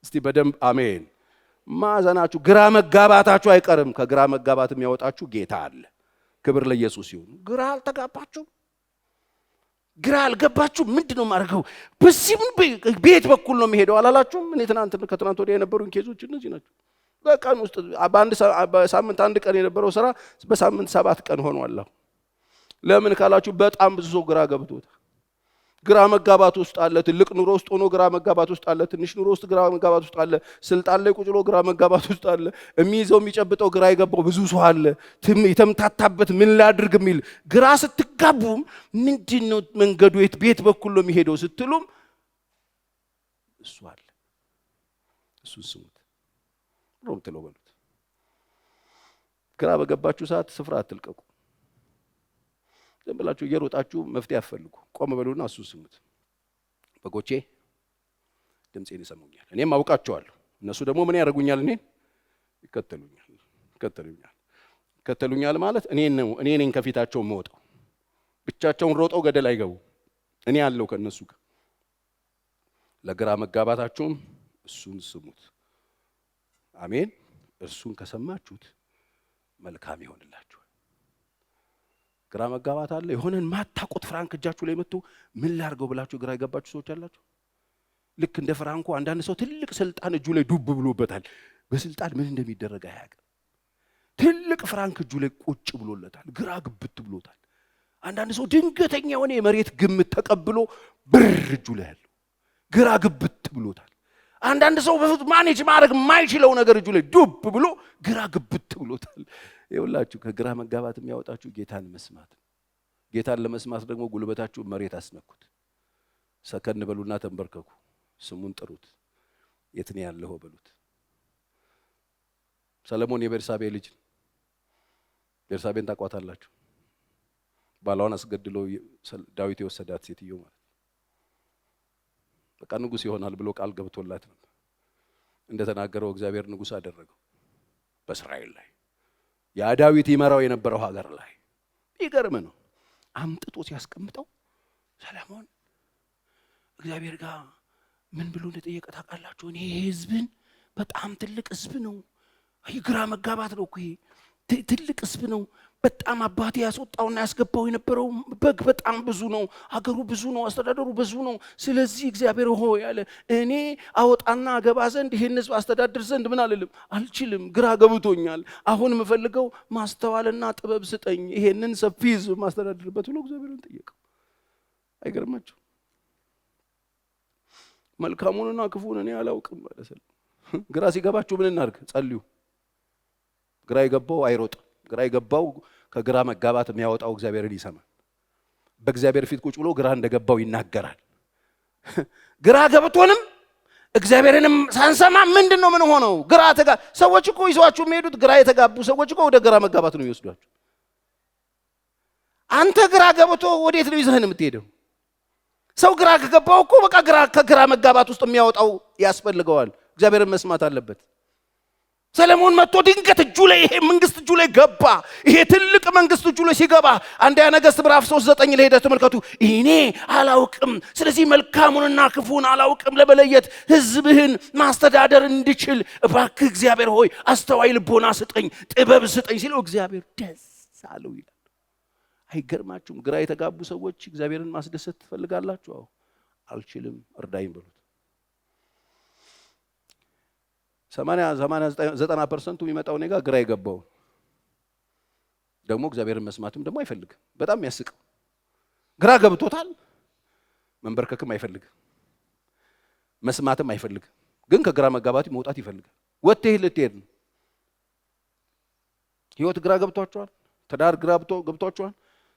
እስቲ በደንብ አሜን። ማዘናችሁ፣ ግራ መጋባታችሁ አይቀርም። ከግራ መጋባት የሚያወጣችሁ ጌታ አለ። ክብር ለኢየሱስ ይሁን። ግራ አልተጋባችሁም? ግራ አልገባችሁ? ምንድነው ማድረገው? በዚህ ቤት በኩል ነው የሚሄደው አላላችሁም? እኔ ከትናንት ወዲያ የነበሩን ኬዞች እነዚህ ናቸው። በቀን ውስጥ በሳምንት አንድ ቀን የነበረው ስራ በሳምንት 7 ቀን ሆኗል። ለምን ካላችሁ በጣም ብዙ ሰው ግራ ገብቶታል። ግራ መጋባት ውስጥ አለ። ትልቅ ኑሮ ውስጥ ሆኖ ግራ መጋባት ውስጥ አለ። ትንሽ ኑሮ ውስጥ ግራ መጋባት ውስጥ አለ። ስልጣን ላይ ቁጭ ብሎ ግራ መጋባት ውስጥ አለ። የሚይዘው የሚጨብጠው ግራ የገባው ብዙ ሰው አለ። የተምታታበት ምን ላድርግ የሚል ግራ ስትጋቡም ምንድነው መንገዱ ቤት በኩል ነው የሚሄደው ስትሉም እሱ አለ። እሱን ስሙት። ሮም ተለው በሉት። ግራ በገባችሁ ሰዓት ስፍራ አትልቀቁ። ዝም ብላችሁ እየሮጣችሁ መፍትሄ አትፈልጉ። ቆም በሉና እሱን ስሙት። በጎቼ ድምጼን ይሰሙኛል፣ እኔም አውቃቸዋለሁ። እነሱ ደግሞ ምን ያደርጉኛል? እኔን ይከተሉኛል ማለት እኔ ነኝ ከፊታቸው የምወጣው። ብቻቸውን ሮጠው ገደል አይገቡ። እኔ ያለው ከነሱ ጋር። ለግራ መጋባታችሁም እሱን ስሙት። አሜን። እሱን ከሰማችሁት መልካም ይሆንላችኋል። ግራ መጋባት አለ። የሆነን ማታቆት ፍራንክ እጃችሁ ላይ መጥቶ ምን ላርገው ብላችሁ ግራ የገባችሁ ሰዎች አላችሁ። ልክ እንደ ፍራንኩ አንዳንድ ሰው ትልቅ ስልጣን እጁ ላይ ዱብ ብሎበታል። በስልጣን ምን እንደሚደረግ አያውቅም። ትልቅ ፍራንክ እጁ ላይ ቁጭ ብሎለታል። ግራ ግብት ብሎታል። አንዳንድ ሰው ድንገተኛ የሆነ የመሬት ግምት ተቀብሎ ብር እጁ ላይ ያለው ግራ ግብት ብሎታል። አንዳንድ ሰው ማኔጅ ማድረግ የማይችለው ነገር እጁ ላይ ዱብ ብሎ ግራ ግብት ብሎታል። ይኸውላችሁ ከግራ መጋባት የሚያወጣችሁ ጌታን መስማት። ጌታን ለመስማት ደግሞ ጉልበታችሁ መሬት አስነኩት። ሰከን በሉና ተንበርከኩ። ስሙን ጥሩት። የት ነው ያለው በሉት። ሰለሞን የቤርሳቤ ልጅ። ቤርሳቤን ታቋታላችሁ። ባሏን አስገድሎ ዳዊት የወሰዳት ሴትዮ ማለት በቃ ንጉስ ይሆናል ብሎ ቃል ገብቶላት ነበር። እንደተናገረው እግዚአብሔር ንጉስ አደረገው በእስራኤል ላይ። ያ ዳዊት ይመራው የነበረው ሀገር ላይ። ይገርም ነው። አምጥቶ ሲያስቀምጠው ሰለሞን እግዚአብሔር ጋር ምን ብሎ እንደጠየቀ ታውቃላችሁ? እኔ ህዝብን በጣም ትልቅ ህዝብ ነው። ግራ መጋባት ነው እኮ ትልቅ ህዝብ ነው። በጣም አባቴ ያስወጣውና ያስገባው የነበረው በግ በጣም ብዙ ነው፣ አገሩ ብዙ ነው፣ አስተዳደሩ ብዙ ነው። ስለዚህ እግዚአብሔር ሆይ ያለ እኔ አወጣና አገባ ዘንድ ይሄን ሕዝብ አስተዳድር ዘንድ ምን አልልም አልችልም፣ ግራ ገብቶኛል። አሁን የምፈልገው ማስተዋልና ጥበብ ስጠኝ፣ ይሄንን ሰፊ ሕዝብ ማስተዳድርበት ብሎ እግዚአብሔርን ጠየቀው። አይገርማችሁ? መልካሙንና ክፉን እኔ አላውቅም ማለት ነው። ግራ ሲገባችሁ ምን እናርግ? ጸልዩ። ግራ ይገባው አይሮጥ። ግራ ይገባው ከግራ መጋባት የሚያወጣው እግዚአብሔርን ይሰማል። በእግዚአብሔር ፊት ቁጭ ብሎ ግራ እንደገባው ይናገራል። ግራ ገብቶንም እግዚአብሔርንም ሳንሰማ ምንድነው ምን ሆነው? ግራ ሰዎች እኮ ይዟችሁ የሚሄዱት ግራ የተጋቡ ሰዎች እኮ ወደ ግራ መጋባት ነው ይወስዷችሁ። አንተ ግራ ገብቶ ወዴት ነው ይዘህን የምትሄደው? ሰው ግራ ከገባው እኮ በቃ ከግራ መጋባት ውስጥ የሚያወጣው ያስፈልገዋል። እግዚአብሔርን መስማት አለበት። ሰለሞን መጥቶ ድንገት እጁ ላይ ይሄ መንግስት እጁ ላይ ገባ። ይሄ ትልቅ መንግስት እጁ ላይ ሲገባ አንደኛ ነገሥት ምዕራፍ 3:9 ላይ ሄደ ተመልከቱ። እኔ አላውቅም፣ ስለዚህ መልካሙንና ክፉን አላውቅም ለመለየት ሕዝብህን ማስተዳደር እንድችል እባክህ እግዚአብሔር ሆይ አስተዋይ ልቦና ስጠኝ፣ ጥበብ ስጠኝ ሲለው እግዚአብሔር ደስ አለው ይላል። አይገርማችሁም? ግራ የተጋቡ ሰዎች እግዚአብሔርን ማስደሰት ትፈልጋላችሁ? አዎ። አልችልም እርዳኝ በሉት። 80-90% የሚመጣው እኔ ጋር ግራ የገባው ደግሞ እግዚአብሔርን መስማትም ደግሞ አይፈልግም። በጣም የሚያስቀው ግራ ገብቶታል፣ መንበርከክም አይፈልግም፣ መስማትም አይፈልግም። ግን ከግራ መጋባት መውጣት ይፈልጋል። ወጥተህ ልትሄድ ነው። ህይወት ግራ ገብቷቸዋል። ትዳር ግራ ገብቷቸዋል።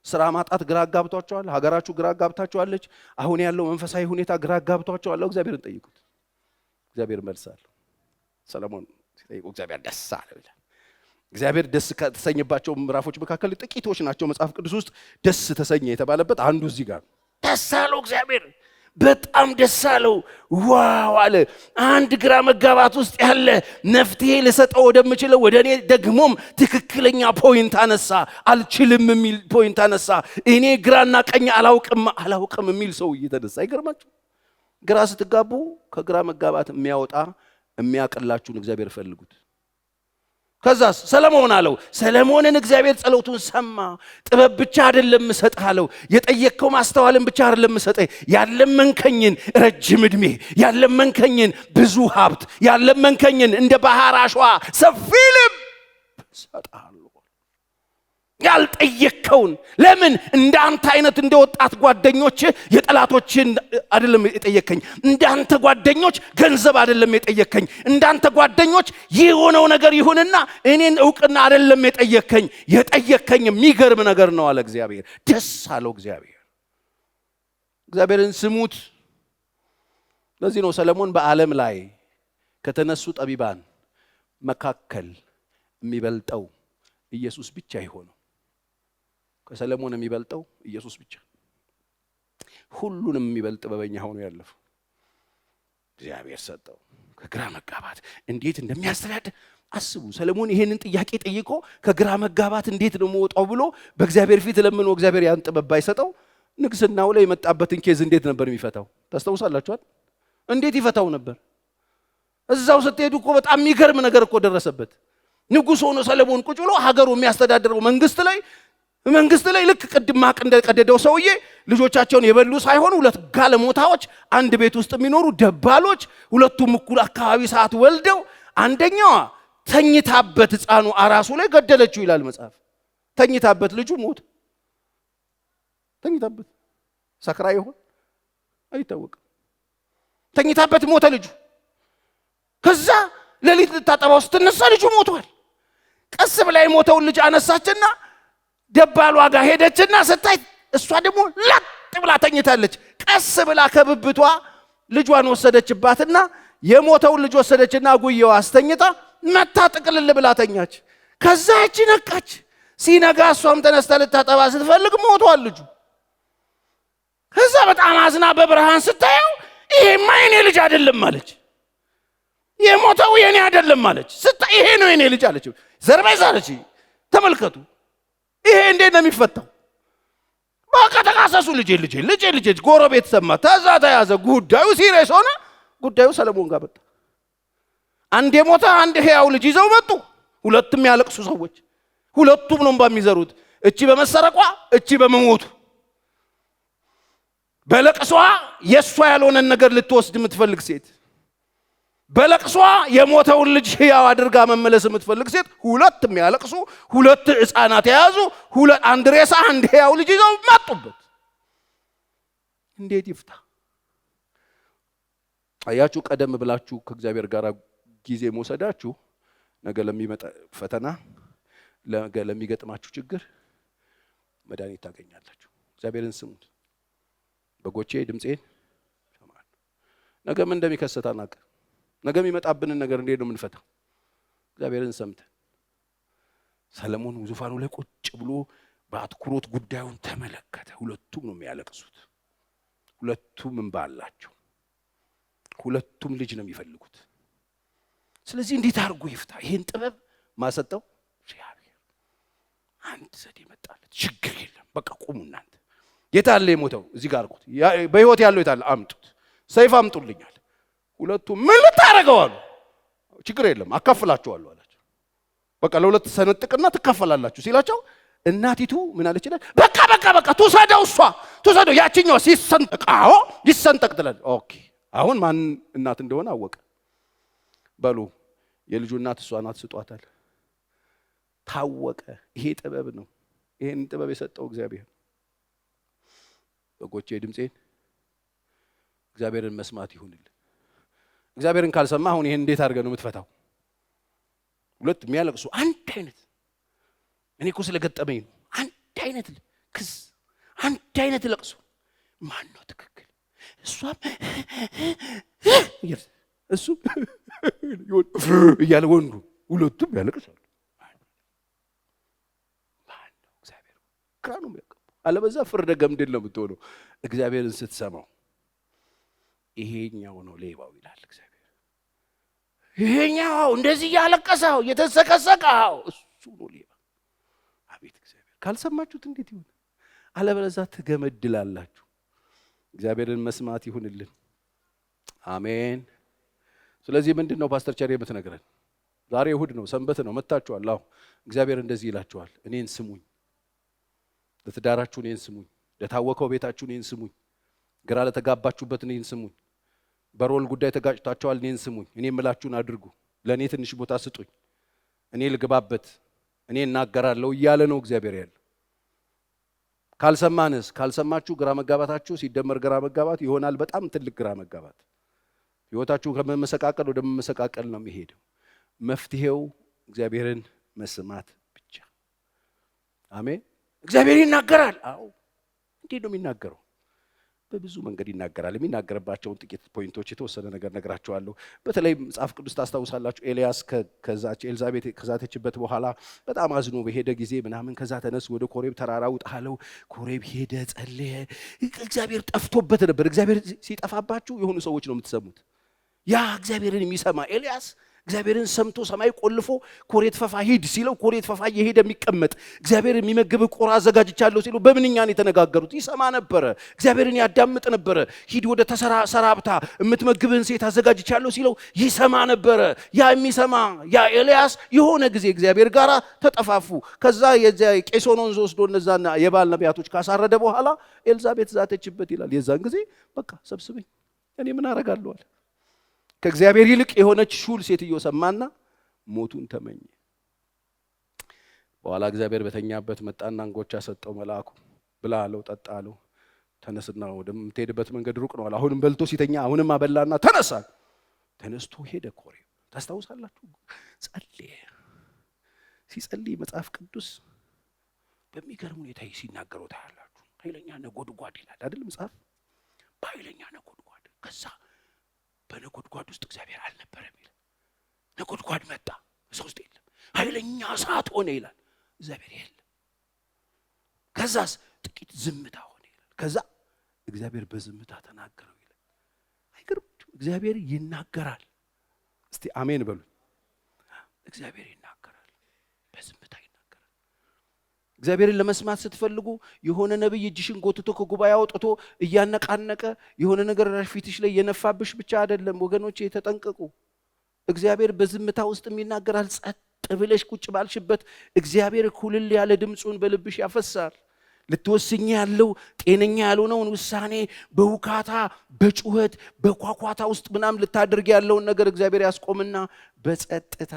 ስራ ማጣት ግራ ጋብቷቸዋል። ሀገራችሁ ግራ ጋብታቸዋለች። አሁን ያለው መንፈሳዊ ሁኔታ ግራ ጋብቷቸዋል። እግዚአብሔርን ጠይቁት፣ እግዚአብሔር መልሳል። ሰለሞን ሲጠይቁ እግዚአብሔር ደስ አለው ይላል። እግዚአብሔር ደስ ከተሰኘባቸው ምዕራፎች መካከል ጥቂቶች ናቸው መጽሐፍ ቅዱስ ውስጥ ደስ ተሰኘ የተባለበት አንዱ እዚህ ጋር ደስ አለው። እግዚአብሔር በጣም ደስ አለው። ዋው አለ። አንድ ግራ መጋባት ውስጥ ያለ መፍትሄ ልሰጠው ወደምችለው ወደ እኔ ደግሞም ትክክለኛ ፖይንት አነሳ። አልችልም የሚል ፖይንት አነሳ። እኔ ግራና ቀኝ አላውቅም የሚል ሰው እየተነሳ። አይገርማችሁ? ግራ ስትጋቡ ከግራ መጋባት የሚያወጣ የሚያቀላችሁን እግዚአብሔር ፈልጉት። ከዛስ ሰለሞን አለው። ሰለሞንን እግዚአብሔር ጸሎቱን ሰማ። ጥበብ ብቻ አይደለም እሰጥሃለሁ፣ የጠየቅከው ማስተዋልን ብቻ አይደለም እሰጥህ፣ ያለመንከኝን ረጅም ዕድሜ፣ ያለመንከኝን ብዙ ሀብት፣ ያለመንከኝን እንደ ባህር አሸዋ ሰፊ ልብ እሰጥሃለሁ። ያልጠየቅከውን ለምን እንዳንተ አይነት እንደወጣት ጓደኞች የጠላቶችን አይደለም የጠየከኝ፣ እንዳንተ ጓደኞች ገንዘብ አይደለም የጠየከኝ፣ እንዳንተ ጓደኞች የሆነው ነገር ይሁንና እኔን ዕውቅና አይደለም የጠየከኝ የሚገርም ነገር ነው አለ እግዚአብሔር። ደስ አለው እግዚአብሔር። እግዚአብሔርን ስሙት። ለዚህ ነው ሰለሞን በዓለም ላይ ከተነሱ ጠቢባን መካከል የሚበልጠው ኢየሱስ ብቻ ይሆነው። ከሰለሞን የሚበልጠው ኢየሱስ ብቻ፣ ሁሉንም የሚበልጥ ጥበበኛ ሆኖ ያለፈው እግዚአብሔር ሰጠው። ከግራ መጋባት እንዴት እንደሚያስተዳድር አስቡ። ሰለሞን ይሄንን ጥያቄ ጠይቆ ከግራ መጋባት እንዴት ነው የምወጣው ብሎ በእግዚአብሔር ፊት ለምኖ እግዚአብሔር ያን ጥበብ ባይሰጠው ንግስናው ላይ የመጣበትን ኬዝ እንዴት ነበር የሚፈታው? ታስታውሳላችኋል? እንዴት ይፈታው ነበር? እዛው ስትሄዱ እኮ በጣም የሚገርም ነገር እኮ ደረሰበት። ንጉሥ ሆኖ ሰለሞን ቁጭ ብሎ ሀገሩ የሚያስተዳድረው መንግስት ላይ ልክ ቅድም ማቅ እንደቀደደው ሰውዬ ልጆቻቸውን የበሉ ሳይሆን ሁለት ጋለሞታዎች አንድ ቤት ውስጥ የሚኖሩ ደባሎች ሁለቱም እኩል አካባቢ ሰዓት ወልደው አንደኛዋ ተኝታበት ሕፃኑ አራሱ ላይ ገደለችው ይላል መጽሐፍ። ተኝታበት ልጁ ሞት። ተኝታበት ሰክራ ይሆን አይታወቅም። ተኝታበት ሞተ ልጁ። ከዛ ሌሊት ልታጠባው ስትነሳ ልጁ ሞቷል። ቀስ ብላ የሞተውን ልጅ አነሳችና ደባሏ ጋር ሄደችና ስታይ እሷ ደግሞ ለጥ ብላ ተኝታለች። ቀስ ብላ ከብብቷ ልጇን ወሰደችባትና የሞተውን ልጅ ወሰደችና ጉየዋ አስተኝታ መታ ጥቅልል ብላ ተኛች። ከዛ እቺ ነቃች። ሲነጋ እሷም ተነስታ ልታጠባ ስትፈልግ ሞቷል ልጁ። ከዛ በጣም አዝና በብርሃን ስታየው ይሄማ የኔ ልጅ አይደለም አለች። የሞተው የኔ አይደለም አለች። ስታይ ይሄ ነው የኔ ልጅ አለች። ዘርበይ አለች። ተመልከቱ ይሄ እንዴት ነው የሚፈታው? በቃ ተካሰሱ። ልጄ ጎረቤት ሰማ። ተዛ ተያዘ። ጉዳዩ ሲሪየስ ሆነ። ጉዳዩ ሰለሞን ጋር መጣ። አንድ የሞተ አንድ ሕያው ልጅ ይዘው መጡ። ሁለቱም ያለቅሱ ሰዎች። ሁለቱም ነው በሚዘሩት። እቺ በመሰረቋ እቺ በመሞቱ በለቅሷ የሷ ያልሆነን ነገር ልትወስድ የምትፈልግ ሴት፣ በለቅሷ የሞተውን ልጅ ሕያው አድርጋ መመለስ የምትፈልግ ሴት፣ ሁለቱም ያለቅሱ፣ ሁለት ሕፃናት የያዙ፣ አንድ ሬሳ አንድ ሕያው ልጅ ይዘው መጡበት። እንዴት ይፍታ? አያችሁ፣ ቀደም ብላችሁ ከእግዚአብሔር ጋር ጊዜ መውሰዳችሁ ነገ ለሚመጣ ፈተና፣ ነገ ለሚገጥማችሁ ችግር መድኃኒት ታገኛላችሁ። እግዚአብሔርን ስሙት። በጎቼ ድምጼን ይሰማሉ። ነገ ምን እንደሚከሰት አናውቅም። ነገ የሚመጣብንን ነገር እንዴት ነው የምንፈታው? እግዚአብሔርን ሰምተን። ሰለሞን ዙፋኑ ላይ ቁጭ ብሎ በአትኩሮት ጉዳዩን ተመለከተ። ሁለቱም ነው የሚያለቅሱት። ሁለቱም እንባ አላቸው። ሁለቱም ልጅ ነው የሚፈልጉት። ስለዚህ እንዴት አድርጎ ይፍታ? ይሄን ጥበብ ማሰጠው እግዚአብሔር። አንድ ዘዴ መጣለት። ችግር የለም በቃ ቁሙ እናንተ። የታለ የሞተው? እዚህ ጋር አልኩት። በህይወት ያለው የታለ? አምጡት። ሰይፍ አምጡልኛል። ሁለቱም ምን ልታረገው አሉ። ችግር የለም አካፍላችኋለሁ አላቸው። በቃ ለሁለት ሰነጥቅና ትካፈላላችሁ ሲላቸው እናቲቱ ምን አለች? በቃ ትውሰደው፣ እሷ ትውሰደው። ያቺኛው ሲሰንጠቅ ይሰንጠቅ ትላለች። ኦኬ አሁን ማን እናት እንደሆነ አወቀ። በሉ የልጁ እናት እሷ ናት፣ ስጧታል። ታወቀ። ይሄ ጥበብ ነው። ይሄን ጥበብ የሰጠው እግዚአብሔር። በጎቼ ድምጼን እግዚአብሔርን መስማት ይሁንልን። እግዚአብሔርን ካልሰማ አሁን ይሄን እንዴት አድርገህ ነው የምትፈታው? ሁለት የሚያለቅሱ አንድ አይነት፣ እኔ እኮ ስለገጠመኝ ነው። አንድ አይነት ክስ፣ አንድ አይነት ለቅሶ። ማን ነው ትክክል? እሷም እሱ እያለ ወንዱ፣ ሁለቱም ያለቅሳሉ። ማን ነው? እግዚአብሔር ግራ ነው የሚያቀው። አለበዛ ፍርደ ገምድል ነው የምትሆነው። እግዚአብሔርን ስትሰማው ይሄኛው ነው ሌባው ይላል እግዚአብሔር። ይሄኛው እንደዚህ እያለቀሰው እየተሰቀሰቀው እሱ ነው ሌባ። አቤት እግዚአብሔር! ካልሰማችሁት እንዴት ይሁን? አለበለዛ ትገመድላላችሁ። እግዚአብሔርን መስማት ይሁንልን። አሜን። ስለዚህ ምንድን ነው ፓስተር ቸሬ የምትነግረን? ዛሬ እሁድ ነው፣ ሰንበት ነው፣ መጥታችኋል። አዎ እግዚአብሔር እንደዚህ ይላችኋል፣ እኔን ስሙኝ። ለትዳራችሁ እኔን ስሙኝ። ለታወከው ቤታችሁ እኔን ስሙኝ። ግራ ለተጋባችሁበት እኔን ስሙኝ። በሮል ጉዳይ ተጋጭታችኋል፣ እኔን ስሙኝ። እኔ የምላችሁን አድርጉ። ለእኔ ትንሽ ቦታ ስጡኝ፣ እኔ ልግባበት፣ እኔ እናገራለሁ እያለ ነው እግዚአብሔር ያለው። ካልሰማንስ? ካልሰማችሁ ግራ መጋባታችሁ ሲደመር ግራ መጋባት ይሆናል በጣም ትልቅ ግራ መጋባት። ህይወታችሁ ከመመሰቃቀል ወደ መመሰቃቀል ነው የሚሄደው። መፍትሄው እግዚአብሔርን መስማት ብቻ። አሜን። እግዚአብሔር ይናገራል። አዎ እንዴት ነው የሚናገረው? በብዙ መንገድ ይናገራል። የሚናገርባቸውን ጥቂት ፖይንቶች የተወሰነ ነገር ነግራቸዋለሁ። በተለይ መጽሐፍ ቅዱስ ታስታውሳላችሁ። ኤልያስ ከዛች ኤልዛቤት ከዛተችበት በኋላ በጣም አዝኖ በሄደ ጊዜ ምናምን ከዛ ተነስ ወደ ኮሬብ ተራራ ውጣ አለው። ኮሬብ ሄደ፣ ጸለየ። እግዚአብሔር ጠፍቶበት ነበር። እግዚአብሔር ሲጠፋባችሁ የሆኑ ሰዎች ነው የምትሰሙት። ያ እግዚአብሔርን የሚሰማ ኤልያስ እግዚአብሔርን ሰምቶ ሰማይ ቆልፎ ኮሬት ፈፋ ሂድ ሲለው ኮሬት ፈፋ እየሄደ የሚቀመጥ እግዚአብሔር የሚመግብ ቆራ አዘጋጅቻለሁ ሲለው በምንኛ ነው የተነጋገሩት? ይሰማ ነበረ። እግዚአብሔርን ያዳምጥ ነበረ። ሂድ ወደ ሰራብታ የምትመግብህን ሴት አዘጋጅቻለሁ ሲለው ይሰማ ነበረ። ያ የሚሰማ ያ ኤልያስ የሆነ ጊዜ እግዚአብሔር ጋር ተጠፋፉ። ከዛ የቄሶን ወንዝ ወስዶ እነዛና የባል ነቢያቶች ካሳረደ በኋላ ኤልዛቤት ዛተችበት ይላል። የዛን ጊዜ በቃ ሰብስበኝ እኔ ምን አረጋለሁ አለ። ከእግዚአብሔር ይልቅ የሆነች ሹል ሴትዮ ሰማና ሞቱን ተመኘ። በኋላ እግዚአብሔር በተኛበት መጣና እንጎቻ ሰጠው። መልአኩ ብላ አለው፣ ጠጣ አለው። ተነስና ወደምትሄድበት መንገድ ሩቅ ነው አለ። አሁንም በልቶ ሲተኛ አሁንም አበላና ተነሳ። ተነስቶ ሄደ ኮሬብ። ታስታውሳላችሁ? ጸለየ። ሲጸልይ መጽሐፍ ቅዱስ በሚገርም ሁኔታ ሲናገረው ታያላችሁ። ኃይለኛ ነጎድጓድ ይላል አይደል መጽሐፍ? በኃይለኛ ነጎድጓድ ከዛ በነጎድጓድ ውስጥ እግዚአብሔር አልነበረም ይላል። ነጎድጓድ መጣ፣ እዛ ውስጥ የለም። ኃይለኛ እሳት ሆነ ይላል፣ እግዚአብሔር የለም። ከዛስ ጥቂት ዝምታ ሆነ ይላል። ከዛ እግዚአብሔር በዝምታ ተናገረው ይላል። አይገርምም? እግዚአብሔር ይናገራል። እስቲ አሜን በሉ። እግዚአብሔር ይናገራል፣ በዝምታ ይናገራል። እግዚአብሔርን ለመስማት ስትፈልጉ የሆነ ነብይ እጅሽን ጎትቶ ከጉባኤ አውጥቶ እያነቃነቀ የሆነ ነገር ፊትሽ ላይ የነፋብሽ ብቻ አይደለም ወገኖቼ፣ ተጠንቀቁ። እግዚአብሔር በዝምታ ውስጥ ይናገራል፣ ጸጥ ብለሽ ቁጭ ባልሽበት እግዚአብሔር ኩልል ያለ ድምፁን በልብሽ ያፈሳል። ልትወስኝ ያለው ጤነኛ ያልሆነውን ውሳኔ በውካታ በጩኸት በኳኳታ ውስጥ ምናምን ልታደርግ ያለውን ነገር እግዚአብሔር ያስቆምና በጸጥታ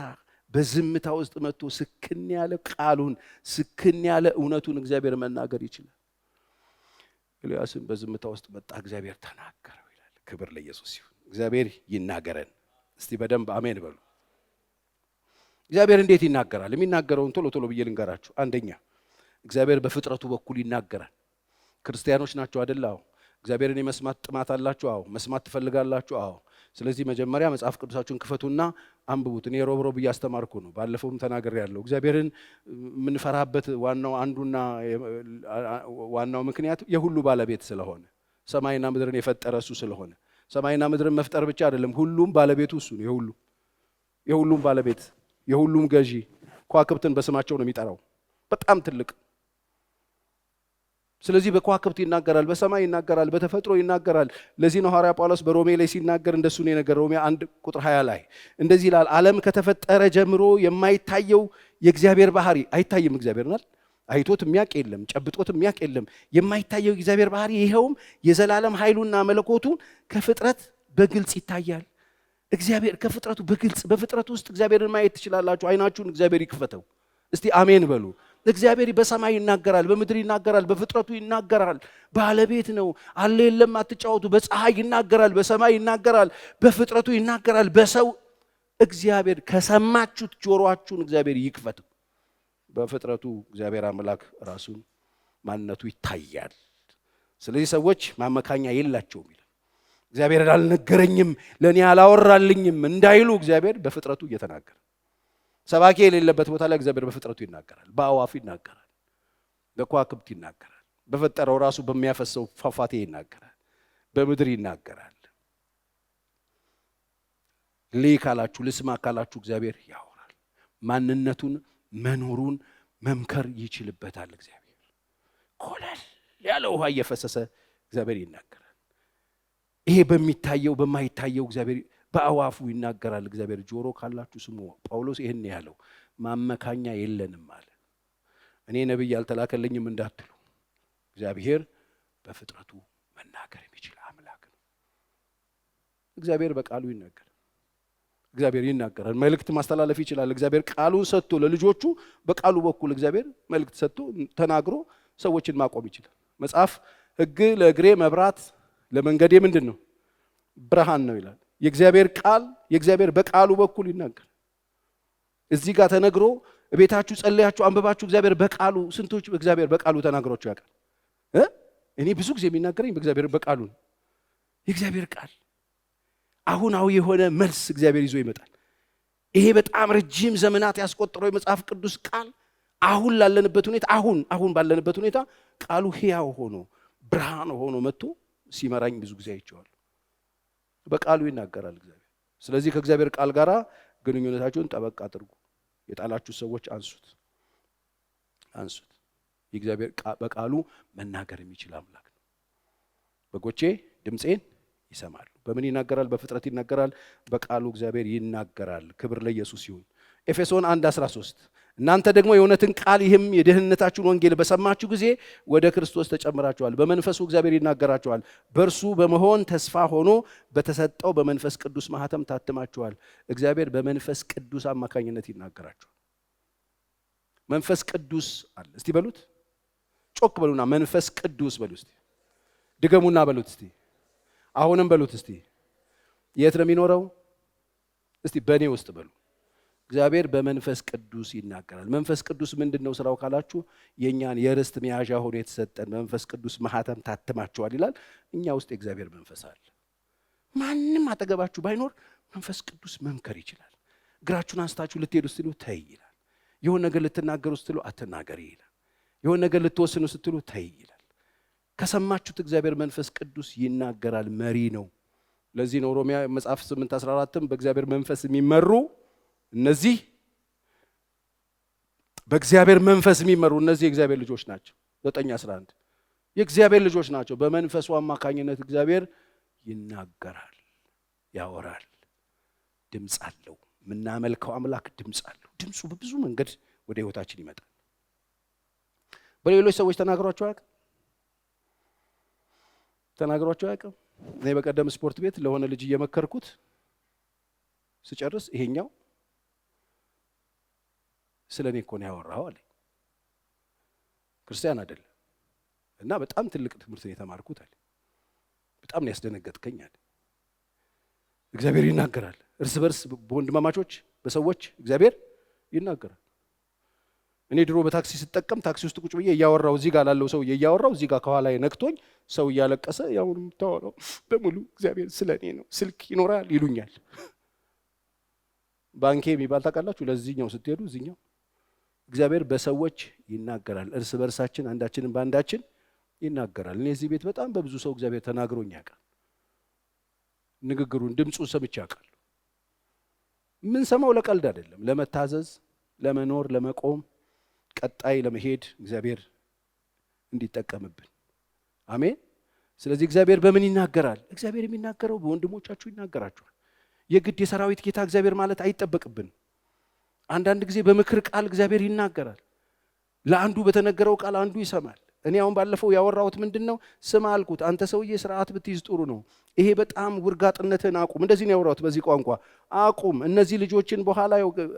በዝምታ ውስጥ መጥቶ ስክን ያለ ቃሉን ስክን ያለ እውነቱን እግዚአብሔር መናገር ይችላል። ኤልያስም በዝምታ ውስጥ መጣ፣ እግዚአብሔር ተናገረው ይላል። ክብር ለኢየሱስ ይሁን። እግዚአብሔር ይናገረን። እስቲ በደንብ አሜን በሉ። እግዚአብሔር እንዴት ይናገራል? የሚናገረውን ቶሎ ቶሎ ብዬ ልንገራችሁ። አንደኛ እግዚአብሔር በፍጥረቱ በኩል ይናገራል። ክርስቲያኖች ናቸው አይደል? አዎ። እግዚአብሔርን የመስማት ጥማት አላችሁ? አዎ። መስማት ትፈልጋላችሁ? አዎ። ስለዚህ መጀመሪያ መጽሐፍ ቅዱሳችሁን ክፈቱና አንብቡት። እኔ ሮብ እያስተማርኩ ነው፣ ባለፈውም ተናግሬያለሁ። እግዚአብሔርን የምንፈራበት አንዱና ዋናው ምክንያት የሁሉ ባለቤት ስለሆነ፣ ሰማይና ምድርን የፈጠረ እሱ ስለሆነ። ሰማይና ምድርን መፍጠር ብቻ አይደለም፣ ሁሉም ባለቤቱ እሱ ነው። የሁሉም ባለቤት፣ የሁሉም ገዢ። ከዋክብትን በስማቸው ነው የሚጠራው። በጣም ትልቅ። ስለዚህ በከዋክብት ይናገራል፣ በሰማይ ይናገራል፣ በተፈጥሮ ይናገራል። ለዚህ ነው ሐዋርያ ጳውሎስ በሮሜ ላይ ሲናገር እንደሱ ነው የነገረው። ሮሜ 1:20 ላይ እንደዚህ ይላል፣ ዓለም ከተፈጠረ ጀምሮ የማይታየው የእግዚአብሔር ባህሪ አይታይም። እግዚአብሔርናል አይቶት የሚያውቅ የለም፣ ጨብጦት የሚያውቅ የለም። የማይታየው የእግዚአብሔር ባህሪ ይኸውም የዘላለም ኃይሉና መለኮቱን ከፍጥረት በግልጽ ይታያል። እግዚአብሔር ከፍጥረቱ በግልጽ በፍጥረቱ ውስጥ እግዚአብሔርን ማየት ትችላላችሁ። አይናችሁን እግዚአብሔር ይክፈተው። እስቲ አሜን በሉ። እግዚአብሔር በሰማይ ይናገራል፣ በምድር ይናገራል፣ በፍጥረቱ ይናገራል። ባለቤት ነው። አለ የለም አትጫወቱ። በፀሐይ ይናገራል፣ በሰማይ ይናገራል፣ በፍጥረቱ ይናገራል። በሰው እግዚአብሔር ከሰማችሁት ጆሮአችሁን እግዚአብሔር ይክፈተው። በፍጥረቱ እግዚአብሔር አምላክ ራሱን ማንነቱ ይታያል። ስለዚህ ሰዎች ማመካኛ የላቸውም ይላል። እግዚአብሔር አልነገረኝም ለእኔ አላወራልኝም እንዳይሉ እግዚአብሔር በፍጥረቱ እየተናገረ፣ ሰባኪ የሌለበት ቦታ ላይ እግዚአብሔር በፍጥረቱ ይናገራል። በአዋፍ ይናገራል፣ በከዋክብት ይናገራል፣ በፈጠረው ራሱ በሚያፈሰው ፏፏቴ ይናገራል፣ በምድር ይናገራል። ልይ ካላችሁ ልስማ ካላችሁ እግዚአብሔር ያወራል። ማንነቱን መኖሩን መምከር ይችልበታል። እግዚአብሔር ኮለል ያለ ውሃ እየፈሰሰ እግዚአብሔር ይናገራል። ይሄ በሚታየው በማይታየው እግዚአብሔር በአዋፉ ይናገራል። እግዚአብሔር ጆሮ ካላችሁ ስሙ። ጳውሎስ ይህን ያለው ማመካኛ የለንም አለ። እኔ ነቢይ አልተላከልኝም እንዳትሉ፣ እግዚአብሔር በፍጥረቱ መናገር የሚችል አምላክ ነው። እግዚአብሔር በቃሉ ይናገራል። እግዚአብሔር ይናገራል። መልእክት ማስተላለፍ ይችላል። እግዚአብሔር ቃሉን ሰጥቶ ለልጆቹ በቃሉ በኩል እግዚአብሔር መልእክት ሰጥቶ ተናግሮ ሰዎችን ማቆም ይችላል። መጽሐፍ ሕግ ለእግሬ መብራት ለመንገዴ ምንድን ነው? ብርሃን ነው ይላል። የእግዚአብሔር ቃል የእግዚአብሔር በቃሉ በኩል ይናገር። እዚህ ጋር ተነግሮ ቤታችሁ ጸልያችሁ አንብባችሁ እግዚአብሔር በቃሉ ስንቶች እግዚአብሔር በቃሉ ተናግሯችሁ ያውቃል? እኔ ብዙ ጊዜ የሚናገረኝ በእግዚአብሔር በቃሉ ነው። የእግዚአብሔር ቃል አሁናዊ የሆነ መልስ እግዚአብሔር ይዞ ይመጣል። ይሄ በጣም ረጅም ዘመናት ያስቆጠረው የመጽሐፍ ቅዱስ ቃል አሁን ላለንበት ሁኔታ አሁን ባለንበት ሁኔታ ቃሉ ሕያው ሆኖ ብርሃን ሆኖ መጥቶ ሲመራኝ ብዙ ጊዜ አይቼዋለሁ። በቃሉ ይናገራል እግዚአብሔር። ስለዚህ ከእግዚአብሔር ቃል ጋር ግንኙነታችሁን ጠበቅ አድርጉ። የጣላችሁ ሰዎች አንሱት። የእግዚአብሔር በቃሉ መናገር የሚችል አምላክ ነው። በጎቼ ድምፄን ይሰማሉ። በምን ይናገራል? በፍጥረት ይናገራል። በቃሉ እግዚአብሔር ይናገራል። ክብር ለኢየሱስ ይሁን። ኤፌሶን 1:13 እናንተ ደግሞ የእውነትን ቃል ይህም የደህንነታችሁን ወንጌል በሰማችሁ ጊዜ ወደ ክርስቶስ ተጨምራችኋል። በመንፈሱ እግዚአብሔር ይናገራችኋል። በእርሱ በመሆን ተስፋ ሆኖ በተሰጠው በመንፈስ ቅዱስ ማህተም ታትማችኋል። እግዚአብሔር በመንፈስ ቅዱስ አማካኝነት ይናገራችኋል። መንፈስ ቅዱስ አለ። እስቲ በሉት፣ ጮክ በሉና መንፈስ ቅዱስ በሉ። እስቲ ድገሙና በሉት። እስቲ አሁንም በሉት። እስቲ የት ነው የሚኖረው? እስቲ በእኔ ውስጥ በሉ። እግዚአብሔር በመንፈስ ቅዱስ ይናገራል። መንፈስ ቅዱስ ምንድን ነው ስራው ካላችሁ፣ የእኛን የርስት መያዣ ሆኖ የተሰጠን መንፈስ ቅዱስ ማህተም ታትማችኋል ይላል። እኛ ውስጥ የእግዚአብሔር መንፈስ አለ። ማንም አጠገባችሁ ባይኖር መንፈስ ቅዱስ መምከር ይችላል። እግራችሁን አንስታችሁ ልትሄዱ ስትሉ ተይ ይላል። የሆነ ነገር ልትናገሩ ስትሉ አትናገሪ ይላል። የሆነ ነገር ልትወስኑ ስትሉ ተይ ይላል። ከሰማችሁት እግዚአብሔር መንፈስ ቅዱስ ይናገራል። መሪ ነው። ለዚህ ነው ሮሜ መጽሐፍ 8:14 በእግዚአብሔር መንፈስ የሚመሩ እነዚህ በእግዚአብሔር መንፈስ የሚመሩ እነዚህ የእግዚአብሔር ልጆች ናቸው። 9:11 የእግዚአብሔር ልጆች ናቸው። በመንፈሱ አማካኝነት እግዚአብሔር ይናገራል፣ ያወራል፣ ድምፅ አለው። ምናመልከው አምላክ ድምጽ አለው። ድምጹ በብዙ መንገድ ወደ ህይወታችን ይመጣል። በሌሎች ሰዎች ተናግሯቸው አያውቅም? ተናግሯቸው አያውቅም? እኔ በቀደም ስፖርት ቤት ለሆነ ልጅ እየመከርኩት ስጨርስ ይሄኛው ስለኔ እኮ ነው ያወራው አለ። ክርስቲያን አይደለም እና በጣም ትልቅ ትምህርት ነው የተማርኩት አለ። በጣም ነው ያስደነገጥከኝ አለ። እግዚአብሔር ይናገራል። እርስ በርስ በወንድማማቾች በሰዎች እግዚአብሔር ይናገራል። እኔ ድሮ በታክሲ ስጠቀም ታክሲ ውስጥ ቁጭ ብዬ እያወራው እዚህ ጋር ላለው ሰው እያወራው እዚህ ጋር ከኋላ ነክቶኝ ሰው እያለቀሰ ያውንም ታወራው በሙሉ እግዚአብሔር ስለኔ ነው፣ ስልክ ይኖራል ይሉኛል። ባንኬ የሚባል ታውቃላችሁ? ለዚህኛው ስትሄዱ እዚህኛው እግዚአብሔር በሰዎች ይናገራል። እርስ በርሳችን አንዳችንን በአንዳችን ይናገራል። እኔ እዚህ ቤት በጣም በብዙ ሰው እግዚአብሔር ተናግሮኝ ያውቃል። ንግግሩን ድምጹን ሰምቼ ያውቃል። ምን ሰማው ለቀልድ አይደለም፣ ለመታዘዝ፣ ለመኖር፣ ለመቆም፣ ቀጣይ ለመሄድ እግዚአብሔር እንዲጠቀምብን። አሜን። ስለዚህ እግዚአብሔር በምን ይናገራል? እግዚአብሔር የሚናገረው በወንድሞቻችሁ ይናገራችኋል። የግድ የሰራዊት ጌታ እግዚአብሔር ማለት አይጠበቅብን። አንዳንድ ጊዜ በምክር ቃል እግዚአብሔር ይናገራል። ለአንዱ በተነገረው ቃል አንዱ ይሰማል። እኔ አሁን ባለፈው ያወራሁት ምንድነው? ስማ አልኩት፣ አንተ ሰውዬ ስርዓት ብትይዝ ጥሩ ነው። ይሄ በጣም ውርጋጥነትን አቁም። እንደዚህ ነው ያወራሁት በዚህ ቋንቋ። አቁም። እነዚህ ልጆችን በኋላ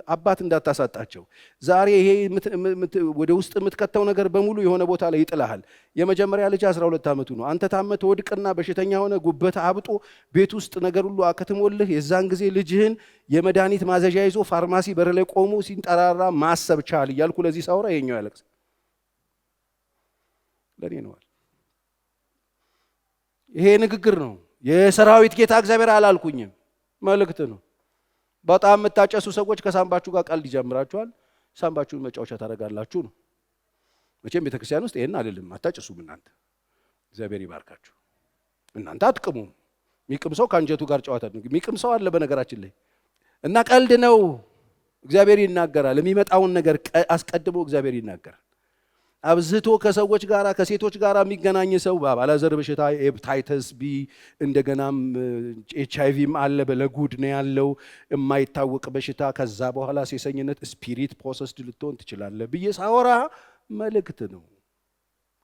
አባት እንዳታሳጣቸው። ዛሬ ይሄ ወደ ውስጥ የምትከተው ነገር በሙሉ የሆነ ቦታ ላይ ይጥልሃል። የመጀመሪያ ልጅ 12 ዓመቱ ነው። አንተ ታመህ ወድቅና በሽተኛ ሆነ ጉበት አብጦ ቤት ውስጥ ነገር ሁሉ አከትሞልህ የዛን ጊዜ ልጅህን የመድኃኒት ማዘዣ ይዞ ፋርማሲ በር ላይ ቆሞ ሲንጠራራ ማሰብ ቻል እያልኩ ለዚህ ሳውራ ይሄኛው ያለቅስ ለኔ ነው። ይሄ ንግግር ነው። የሰራዊት ጌታ እግዚአብሔር አላልኩኝም፣ መልእክት ነው። በጣም የምታጨሱ ሰዎች ከሳምባችሁ ጋር ቀልድ ይጀምራችኋል። ሳምባችሁን መጫወቻ ታደርጋላችሁ ነው። መቼም ቤተክርስቲያን ውስጥ ይሄን አይደለም፣ አታጨሱም እናንተ። እግዚአብሔር ይባርካችሁ። እናንተ አትቅሙም። የሚቅም ሰው ከአንጀቱ ጋር ጨዋታ ነው። የሚቅም ሰው አለ በነገራችን ላይ እና ቀልድ ነው። እግዚአብሔር ይናገራል። የሚመጣውን ነገር አስቀድሞ እግዚአብሔር ይናገራል። አብዝቶ ከሰዎች ጋር ከሴቶች ጋር የሚገናኝ ሰው ባላዘር በሽታ ሄፓታይተስ ቢ እንደገናም ኤችአይቪም አለ፣ በለጉድ ነው ያለው የማይታወቅ በሽታ። ከዛ በኋላ ሴሰኝነት ስፒሪት ፖሰስድ ልትሆን ትችላለህ ብዬ ሳወራ መልእክት ነው።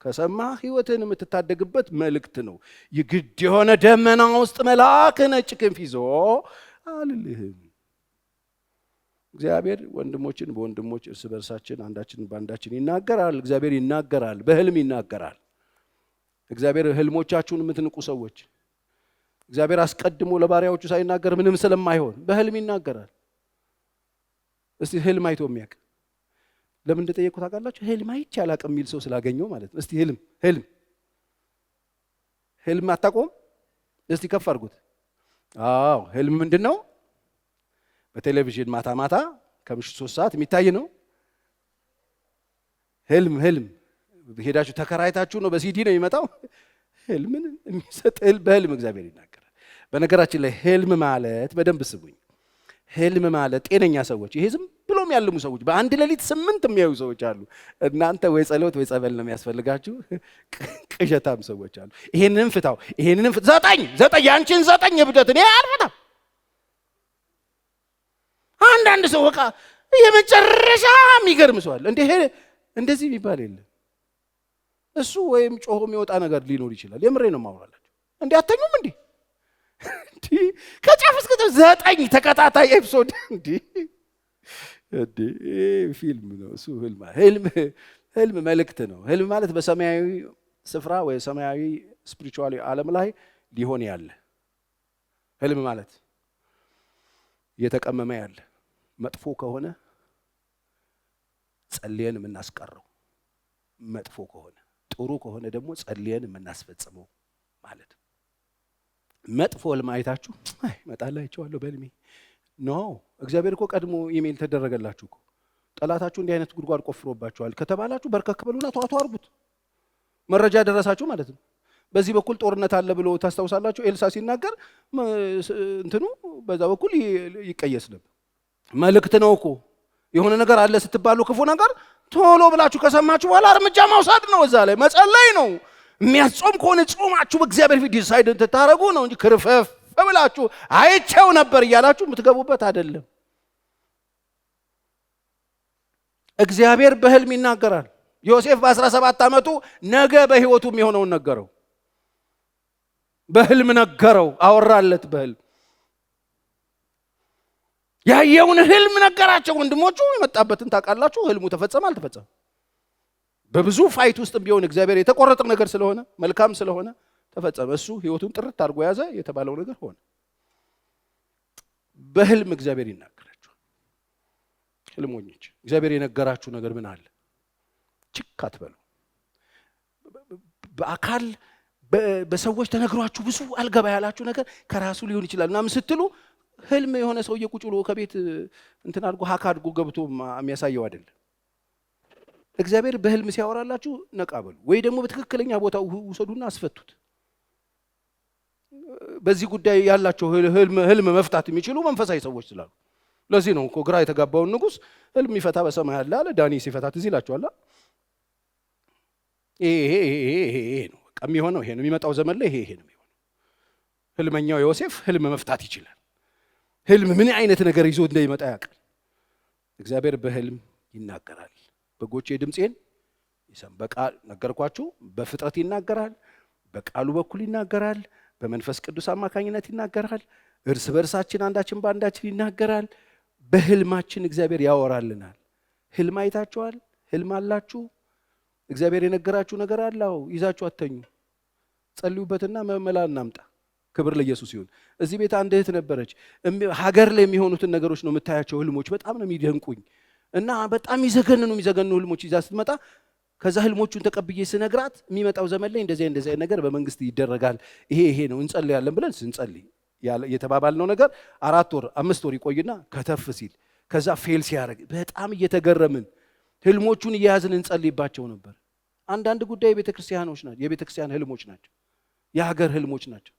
ከሰማ ህይወትን የምትታደግበት መልእክት ነው። የግድ የሆነ ደመና ውስጥ መልአክ ነጭ ክንፍ ይዞ አልልህም። እግዚአብሔር ወንድሞችን በወንድሞች እርስ በርሳችን አንዳችን በአንዳችን ይናገራል። እግዚአብሔር ይናገራል፣ በህልም ይናገራል። እግዚአብሔር ህልሞቻችሁን የምትንቁ ሰዎች እግዚአብሔር አስቀድሞ ለባሪያዎቹ ሳይናገር ምንም ስለማይሆን በህልም ይናገራል። እስቲ ህልም አይቶ የሚያውቅ ለምን እንደጠየቁ ታውቃላችሁ? ህልም አይቼ አላውቅም የሚል ሰው ስላገኘው ማለት ነው። እስቲ ህልም አታውቁም? እስቲ ከፍ አድርጉት። አዎ ህልም ምንድነው? በቴሌቪዥን ማታ ማታ ከምሽቱ 3 ሰዓት የሚታይ ነው። ህልም ሄዳችሁ ተከራይታችሁ ነው፣ በሲዲ ነው የሚመጣው። ህልምን የሚሰጥ በህልም እግዚአብሔር ይናገራል። በነገራችን ላይ ህልም ማለት በደንብ ስሙኝ፣ ህልም ማለት ጤነኛ ሰዎች፣ ይሄ ዝም ብሎም ያልሙ ሰዎች፣ በአንድ ሌሊት 8 የሚያዩ ሰዎች አሉ። እናንተ ወይ ጸሎት ወይ ጸበል ነው የሚያስፈልጋችሁ። ቅዠታም ሰዎች አሉ። ይሄንንም ፍታው፣ ይሄንንም ዘጠኝ ያንቺን 9 እብደት እኔ አልፈታም። አንዳንድ ሰው በቃ የመጨረሻ የሚገርም ሰው አለ። እንደዚህ የሚባል የለም። እሱ ወይም ጮሆ የሚወጣ ነገር ሊኖር ይችላል። የምሬ ነው ማውራላችሁ። እንዴ አተኙም እንዴ? ከጫፍ እስከ ጫፍ 9 ተከታታይ ኤፒሶድ እንዴ ፊልም ነው እሱ። ህልም መልእክት ነው። ህልም ማለት በሰማያዊ ስፍራ ወይ ሰማያዊ ስፒሪቹዋል ዓለም ላይ ሊሆን ያለ ህልም ማለት እየተቀመመ ያለ መጥፎ ከሆነ ጸልየን የምናስቀረው፣ መጥፎ ከሆነ ጥሩ ከሆነ ደግሞ ጸልየን የምናስፈጽመው ማለት ነው። መጥፎ ህልም አይታችሁ መጣላችኋለሁ በህልሜ ኖ፣ እግዚአብሔር እኮ ቀድሞ ኢሜል ተደረገላችሁ እኮ። ጠላታችሁ እንዲህ አይነት ጉድጓድ ቆፍሮባችኋል ከተባላችሁ በርከክ በሉና ተዋቱ አርጉት። መረጃ ደረሳችሁ ማለት ነው። በዚህ በኩል ጦርነት አለ ብሎ ታስታውሳላችሁ። ኤልሳ ሲናገር እንትኑ በዛ በኩል ይቀየስ ነበር። መልእክት ነው እኮ። የሆነ ነገር አለ ስትባሉ ክፉ ነገር ቶሎ ብላችሁ ከሰማችሁ በኋላ እርምጃ ማውሰድ ነው። እዛ ላይ መጸለይ ነው። የሚያጾም ከሆነ ጾማችሁ በእግዚአብሔር ፊት ዲሳይድ እንድታረጉ ነው እንጂ ክርፈፍ ብላችሁ አይቼው ነበር እያላችሁ የምትገቡበት አይደለም። እግዚአብሔር በህልም ይናገራል። ዮሴፍ በ17 ዓመቱ ነገ በህይወቱ የሚሆነውን ነገረው። በህልም ነገረው፣ አወራለት በህልም ያየውን ህልም ነገራቸው። ወንድሞቹ የመጣበትን ታውቃላችሁ። ህልሙ ተፈጸመ አልተፈጸመ? በብዙ ፋይት ውስጥ ቢሆን እግዚአብሔር የተቆረጠ ነገር ስለሆነ መልካም ስለሆነ ተፈጸመ። እሱ ህይወቱን ጥርት አድርጎ ያዘ። የተባለው ነገር ሆነ። በህልም እግዚአብሔር ይናገራችሁ። ህልሞኞች እግዚአብሔር የነገራችሁ ነገር ምን አለ? ችክ አትበሉ። በአካል በሰዎች ተነግሯችሁ ብዙ አልገባ ያላችሁ ነገር ከራሱ ሊሆን ይችላል እና ምን ስትሉ ህልም የሆነ ሰውዬ ቁጭ ብሎ ከቤት እንትን አድርጎ ሀካ አድርጎ ገብቶ የሚያሳየው አይደለም። እግዚአብሔር በህልም ሲያወራላችሁ ነቃ በሉ፣ ወይ ደግሞ በትክክለኛ ቦታው ውሰዱና አስፈቱት። በዚህ ጉዳይ ያላቸው ህልም መፍታት የሚችሉ መንፈሳዊ ሰዎች ስላሉ። ለዚህ ነው እኮ ግራ የተጋባውን ንጉሥ ህልም ይፈታ በሰማይ አለ አለ። ዳኒ ሲፈታት እዚህ ይላችኋል። ይሄ ነው በቃ የሚሆነው፣ ይሄ ነው የሚመጣው ዘመን ላይ ይሄ ነው የሚሆነው። ህልመኛው ዮሴፍ ህልም መፍታት ይችላል። ህልም ምን አይነት ነገር ይዞ እንደሚመጣ ያውቃል። እግዚአብሔር በህልም ይናገራል። በጎቼ ድምፄን ይሰሙ። በቃል ነገርኳችሁ። በፍጥረት ይናገራል፣ በቃሉ በኩል ይናገራል፣ በመንፈስ ቅዱስ አማካኝነት ይናገራል፣ እርስ በርሳችን አንዳችን በአንዳችን ይናገራል። በህልማችን እግዚአብሔር ያወራልናል። ህልም አይታችኋል? ህልም አላችሁ? እግዚአብሔር የነገራችሁ ነገር አለው። ይዛችሁ አተኙ፣ ጸልዩበትና መመላ እናምጣ። ክብር ለኢየሱስ ይሁን። እዚህ ቤት አንድ እህት ነበረች። ሀገር ላይ የሚሆኑትን ነገሮች ነው የምታያቸው ህልሞች። በጣም ነው የሚደንቁኝ እና በጣም ይዘገንኑ ህልሞች ይዛ ስትመጣ ከዛ ህልሞቹን ተቀብዬ ስነግራት የሚመጣው ዘመን ላይ እንደዚህ ነገር በመንግስት ይደረጋል፣ ይሄ ነው እንጸልያለን ብለን ስንጸልይ የተባባልነው ነገር 4 ወር 5 ወር ይቆይና ከተፍ ሲል ከዛ ፌል ሲያደርግ በጣም እየተገረምን ህልሞቹን እየያዝን እንጸልይባቸው ነበር። አንዳንድ ጉዳይ የቤተክርስቲያኖች ናቸው፣ የቤተክርስቲያን ህልሞች ናቸው፣ የሀገር ህልሞች ናቸው፣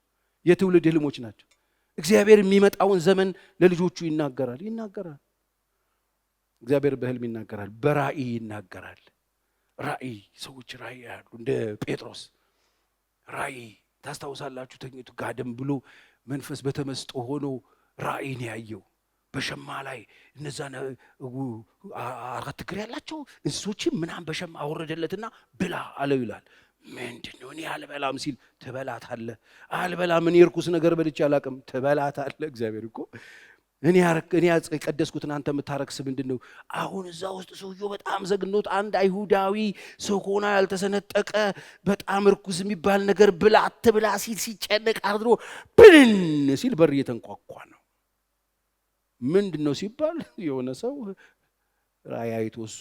የትውልድ ህልሞች ናቸው። እግዚአብሔር የሚመጣውን ዘመን ለልጆቹ ይናገራል። እግዚአብሔር በህልም ይናገራል፣ በራእይ ይናገራል። ራእይ ሰዎች ራእይ ያሉ እንደ ጴጥሮስ ራእይ ታስታውሳላችሁ። ተኝቶ ጋደም ብሎ መንፈስ በተመስጦ ሆኖ ራእይን ያየው በሸማ ላይ እነዛ 4 እግር ያላቸው እንስሶችም ምናምን በሸማ አወረደለትና ብላ አለው ይላል። ምንድነው? እኔ አልበላም ሲል ትበላታለህ። አልበላም፣ እኔ እርኩስ ነገር በልቼ አላውቅም። ትበላታለህ። እግዚአብሔር እኮ እኔ የቀደስኩትን አንተ የምታረክስ ምንድነው? አሁን እዛ ውስጥ ሰውየው በጣም ዘግኖት አንድ አይሁዳዊ ሰው ሆና ያልተሰነጠቀ በጣም እርኩስ የሚባል ነገር ብላ አትብላ ሲል ሲጨነቅ አድሮ ብንን ሲል በር እየተንኳኳ ነው። ምንድነው ሲባል የሆነ ሰው ራእይ አይቶ እሱ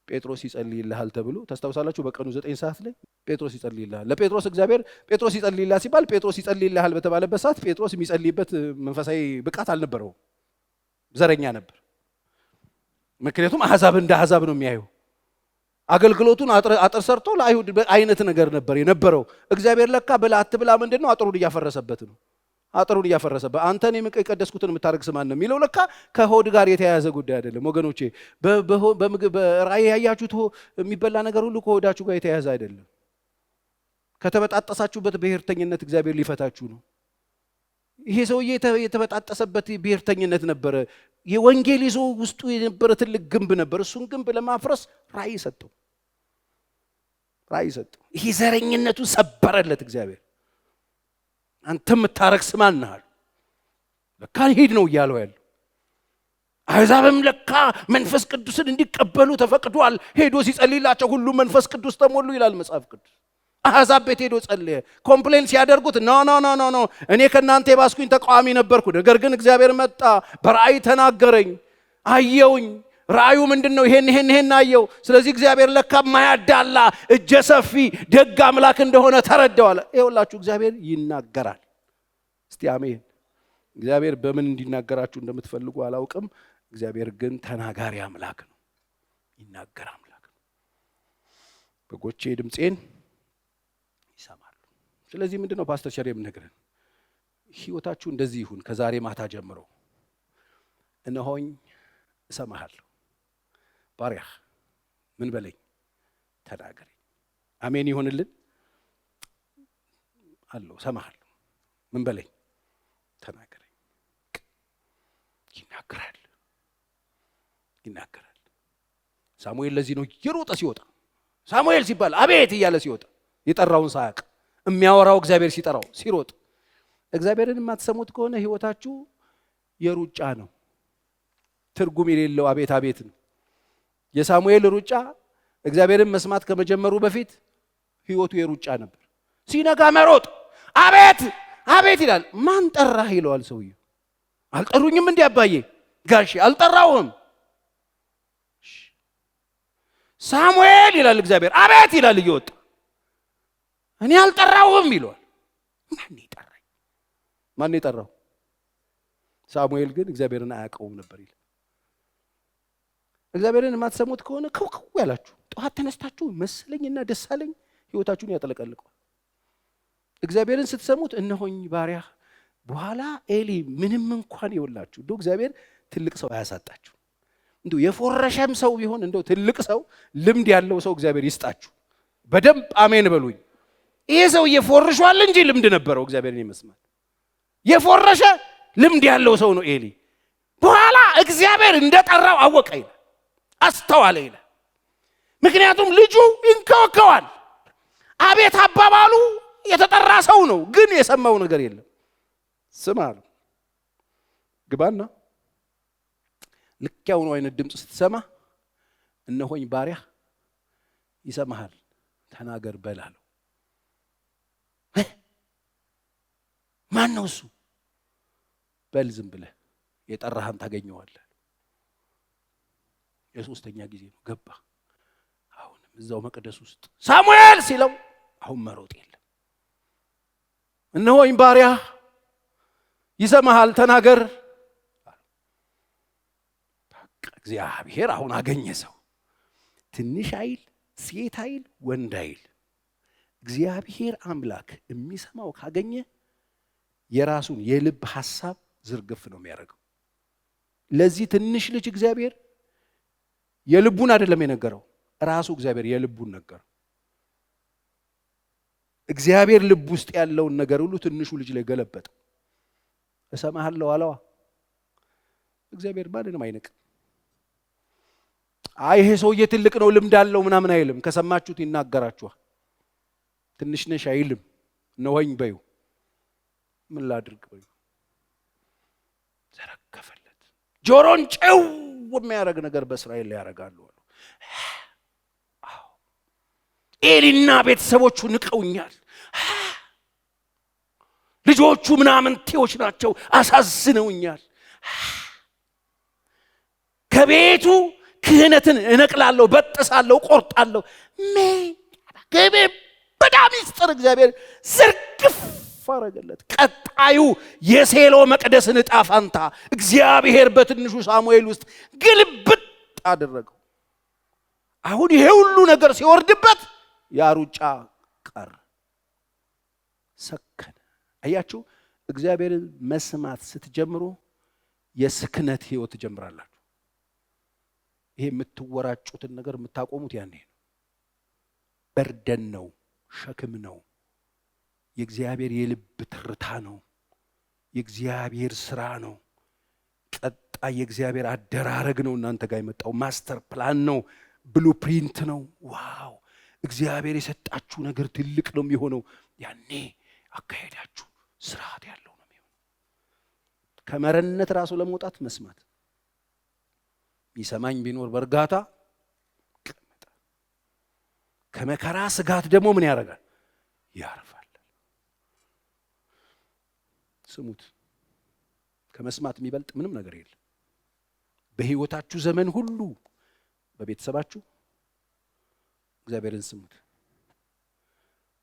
ጴጥሮስ ይጸልይልሃል ተብሎ ታስታውሳላችሁ። በቀኑ 9 ሰዓት ላይ ጴጥሮስ ይጸልይልሃል። ለጴጥሮስ እግዚአብሔር ጴጥሮስ ይጸልይልሃል ሲባል ጴጥሮስ ይጸልይልሃል በተባለበት ሰዓት ጴጥሮስ የሚጸልይበት መንፈሳዊ ብቃት አልነበረውም፣ ዘረኛ ነበር። ምክንያቱም አሕዛብ እንደ አሕዛብ ነው የሚያየው። አገልግሎቱን አጥር ሰርቶ ለአይሁድ አይነት ነገር ነበር የነበረው። እግዚአብሔር ለካ ብላ አትብላ ምንድነው? አጥሩን እያፈረሰበት ነው። አጥሩን እያፈረሰበት አንተን የቀደስኩትን የምታረክስ ማን ነው የሚለው ለካ ከሆድ ጋር የተያያዘ ጉዳይ አይደለም ወገኖቼ። በምግብ በራእይ ያያችሁት የሚበላ ነገር ሁሉ ከሆዳችሁ ጋር የተያያዘ አይደለም። ከተበጣጠሳችሁበት ብሔርተኝነት እግዚአብሔር ሊፈታችሁ ነው። ይሄ ሰውዬ የተበጣጠሰበት ብሔርተኝነት ነበረ። የወንጌል ይዞ ውስጡ የነበረ ትልቅ ግንብ ነበር። እሱን ግንብ ለማፍረስ ራእይ ሰጠው። ይሄ ዘረኝነቱን ሰበረለት እግዚአብሔር። አንተ የምታረክስ ማን ነህ? ለካ ሂድ ነው እያለው ያለው። አሕዛብም ለካ መንፈስ ቅዱስን እንዲቀበሉ ተፈቅዷል። ሄዶ ሲጸልይላቸው ሁሉ መንፈስ ቅዱስ ተሞሉ ይላል መጽሐፍ ቅዱስ። አሕዛብ ቤት ሄዶ ጸለየ። ኮምፕሌን ሲያደርጉት ኖ እኔ ከእናንተ የባስኩኝ ተቃዋሚ ነበርኩ፣ ነገር ግን እግዚአብሔር መጣ፣ በራእይ ተናገረኝ፣ አየውኝ። ራእዩ ምንድነው? ይሄን አየው። ስለዚህ እግዚአብሔር ለካ ማያዳላ እጀ ሰፊ ደግ አምላክ እንደሆነ ተረዳዋል። ይኸውላችሁ እግዚአብሔር ይናገራል። እስቲ አሜን። እግዚአብሔር በምን እንዲናገራችሁ እንደምትፈልጉ አላውቅም። እግዚአብሔር ግን ተናጋሪ አምላክ ነው፣ ይናገር አምላክ ነው። በጎቼ ድምፄን ይሰማሉ። ስለዚህ ምንድነው ፓስተር ቸር የምነግረን? ህይወታችሁ እንደዚህ ይሁን። ከዛሬ ማታ ጀምሮ እነሆኝ እሰማሃለሁ፣ ባሪያህ ምን በለኝ፣ ተናገረኝ። አሜን ይሆንልን አለው። እሰማሃለሁ፣ ምን በለኝ፣ ተናገረኝ። ይናገራል። ሳሙኤል ለዚህ ነው እየሮጠ ሲወጣ ሳሙኤል ሲባል አቤት እያለ ሲወጣ የጠራውን ሳያውቅ የሚያወራው እግዚአብሔር ሲጠራው ሲሮጥ። እግዚአብሔርን የማትሰሙት ከሆነ ህይወታችሁ የሩጫ ነው፣ ትርጉም የሌለው አቤት አቤት ነው። የሳሙኤል ሩጫ እግዚአብሔርን መስማት ከመጀመሩ በፊት ህይወቱ የሩጫ ነበር። ሲነጋ መሮጥ አቤት አቤት ይላል። ማን ጠራህ ይለዋል ሰውየው። አልጠሩኝም እንዴ አባዬ ጋሼ አልጠራውም። ሳሙኤል ይላል እግዚአብሔር። አቤት ይላል እየወጣ። እኔ አልጠራውም ይለዋል። ማን ይጠራኝ? ማን ይጠራው? ሳሙኤል ግን እግዚአብሔርን አያውቀውም ነበር ይላል። እግዚአብሔርን የማትሰሙት ከሆነ ከውከው ያላችሁ ጠዋት ተነስታችሁ መሰለኝና ደሳለኝ ህይወታችሁን ያጠለቀልቀዋል። እግዚአብሔርን ስትሰሙት እነሆኝ ባሪያ በኋላ ኤሊ ምንም እንኳን ይወላችሁ እንደው እግዚአብሔር ትልቅ ሰው አያሳጣችሁ። እንደው የፎረሸም ሰው ቢሆን እንደው ትልቅ ሰው ልምድ ያለው ሰው እግዚአብሔር ይስጣችሁ። በደንብ አሜን በሉኝ። ይሄ ሰው የፎርሿል እንጂ ልምድ ነበረው እግዚአብሔርን የመስማት። የፎረሸ ልምድ ያለው ሰው ነው ኤሊ። በኋላ እግዚአብሔር እንደጠራው አወቀ ይላል፣ አስተዋለ ይላል። ምክንያቱም ልጁ ይንከወከዋል። አቤት አባባሉ የተጠራ ሰው ነው፣ ግን የሰማው ነገር የለም። ስማ አለው ግባና ልክ ያውኑ አይነት ድምፅ ስትሰማ እነሆኝ ባሪያ ይሰማሃል ተናገር በላለው። ማን ነው እሱ? በል ዝም ብለህ የጠራህን ታገኘዋለህ። የሶስተኛ ጊዜ ነው ገባ። አሁንም እዛው መቅደስ ውስጥ ሳሙኤል ሲለው አሁን መሮጥ የለም። እነሆኝ ባሪያ ይሰማሃል ተናገር። በቃ እግዚአብሔር አሁን አገኘ ሰው። ትንሽ አይል፣ ሴት አይል፣ ወንድ አይል፣ እግዚአብሔር አምላክ የሚሰማው ካገኘ የራሱን የልብ ሐሳብ ዝርግፍ ነው የሚያደርገው። ለዚህ ትንሽ ልጅ እግዚአብሔር የልቡን አይደለም የነገረው፣ ራሱ እግዚአብሔር የልቡን ነገረው። እግዚአብሔር ልብ ውስጥ ያለውን ነገር ሁሉ ትንሹ ልጅ ላይ ገለበጠው። እሰማሃለሁ አለዋ። እግዚአብሔር ማንንም አይንቅም። አይ ይሄ ሰውዬ ትልቅ ነው ልምድ አለው ምናምን አይልም። ከሰማችሁት ይናገራችኋል። ትንሽ ነሽ አይልም። ነውኝ በዩ ምን ላድርግ በዩ ዘረከፈለት። ጆሮን ጨው የሚያደርግ ነገር በእስራኤል ላይ ያደርጋሉ አሉ። አዎ ኤሊና ቤተሰቦቹ ንቀውኛል። ልጆቹ ምናምንቴዎች ናቸው፣ አሳዝነውኛል። ከቤቱ ክህነትን እነቅላለሁ፣ በጥሳለሁ፣ ቆርጣለሁ። በጣም ሚስጥር እግዚአብሔር ዝርግፍ አረገለት። ቀጣዩ የሴሎ መቅደስን ዕጣ ፋንታ እግዚአብሔር በትንሹ ሳሙኤል ውስጥ ግልብጥ አደረገው። አሁን ይሄ ሁሉ ነገር ሲወርድበት ያ ሩጫ ቀረ፣ ሰከነ። አያችሁ፣ እግዚአብሔርን መስማት ስትጀምሩ የስክነት ህይወት ትጀምራላችሁ። ይሄ የምትወራጩትን ነገር የምታቆሙት ያኔ ነው። በርደን ነው፣ ሸክም ነው፣ የእግዚአብሔር የልብ ትርታ ነው፣ የእግዚአብሔር ስራ ነው። ቀጣይ የእግዚአብሔር አደራረግ ነው። እናንተ ጋር የመጣው ማስተር ፕላን ነው፣ ብሉፕሪንት ነው። ዋው! እግዚአብሔር የሰጣችሁ ነገር ትልቅ ነው የሚሆነው። ያኔ አካሄዳችሁ ስርዓት ያለው ነው የሚሆነው። ከመረነት ራሱ ለመውጣት መስማት። ይሰማኝ ቢኖር በእርጋታ ቀመጠ። ከመከራ ስጋት ደግሞ ምን ያደርጋል? ያርፋል። ስሙት። ከመስማት የሚበልጥ ምንም ነገር የለም። በህይወታችሁ ዘመን ሁሉ በቤተሰባችሁ እግዚአብሔርን ስሙት።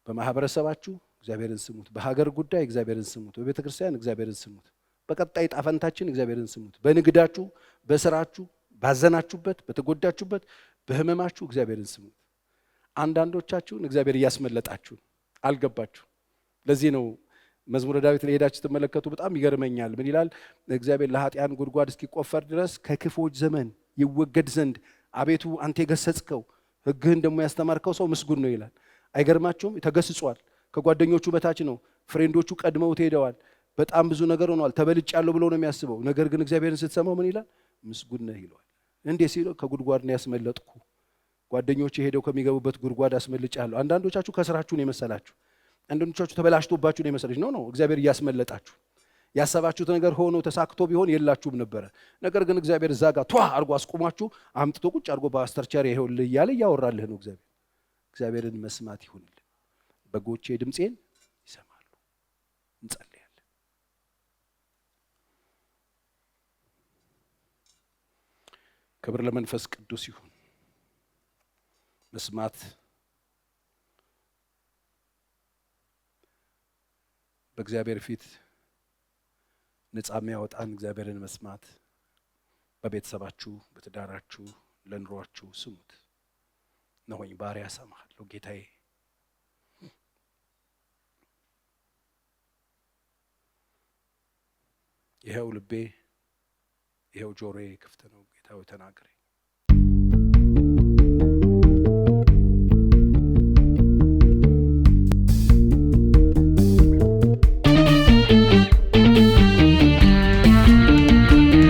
በማህበረሰባችሁ እግዚአብሔርን ስሙት። በሀገር ጉዳይ እግዚአብሔርን ስሙት። በቤተ ክርስቲያን እግዚአብሔርን ስሙት። በቀጣይ ጣፈንታችን እግዚአብሔርን ስሙት። በንግዳችሁ፣ በስራችሁ፣ ባዘናችሁበት፣ በተጎዳችሁበት፣ በህመማችሁ እግዚአብሔርን ስሙት። አንዳንዶቻችሁን እግዚአብሔር እያስመለጣችሁ አልገባችሁ። ለዚህ ነው መዝሙረ ዳዊት ላይ ሄዳችሁ ተመለከቱ። በጣም ይገርመኛል። ምን ይላል? እግዚአብሔር ለኃጢያን ጉድጓድ እስኪቆፈር ድረስ ከክፎች ዘመን ይወገድ ዘንድ አቤቱ አንተ የገሰጽከው ሕግህን ደግሞ ያስተማርከው ሰው ምስጉን ነው ይላል። አይገርማችሁም? ተገስጿል። ከጓደኞቹ በታች ነው። ፍሬንዶቹ ቀድመውት ሄደዋል። በጣም ብዙ ነገር ሆኗል። ተበልጫለሁ ብሎ ነው የሚያስበው። ነገር ግን እግዚአብሔርን ስትሰማው ምን ይላል? ምስጉን ነህ ይለዋል። እንዴት ሲለው ከጉድጓድ ነው ያስመለጥኩ ጓደኞቼ ሄደው ከሚገቡበት ጉድጓድ አስመልጫለሁ። አንዳንዶቻችሁ ከስራችሁ ነው የመሰላችሁ፣ አንዳንዶቻችሁ ተበላሽቶባችሁ ነው የመሰለች። ነው እግዚአብሔር እያስመለጣችሁ ያሰባችሁት ነገር ሆኖ ተሳክቶ ቢሆን የላችሁም ነበረ። ነገር ግን እግዚአብሔር እዛ ጋር ቷ አርጎ አስቆማችሁ አምጥቶ ቁጭ አርጎ በአስተርቻሪ ይሄውልህ እያለ እያወራልህ ነው። እግዚአብሔርን መስማት ይሁንልን። በጎቼ ድምፄን ይሰማሉ። እንጸልያለን። ክብር ለመንፈስ ቅዱስ ይሁን። መስማት በእግዚአብሔር ፊት ነፃ የሚያወጣን እግዚአብሔርን መስማት። በቤተሰባችሁ፣ በትዳራችሁ፣ ለኑሯችሁ ስሙት። ነሆኝ ባሪያ እሰማሃለሁ ጌታዬ። ይኸው ልቤ፣ ይኸው ጆሮዬ ክፍት ነው ጌታ ሆይ ተናገረኝ።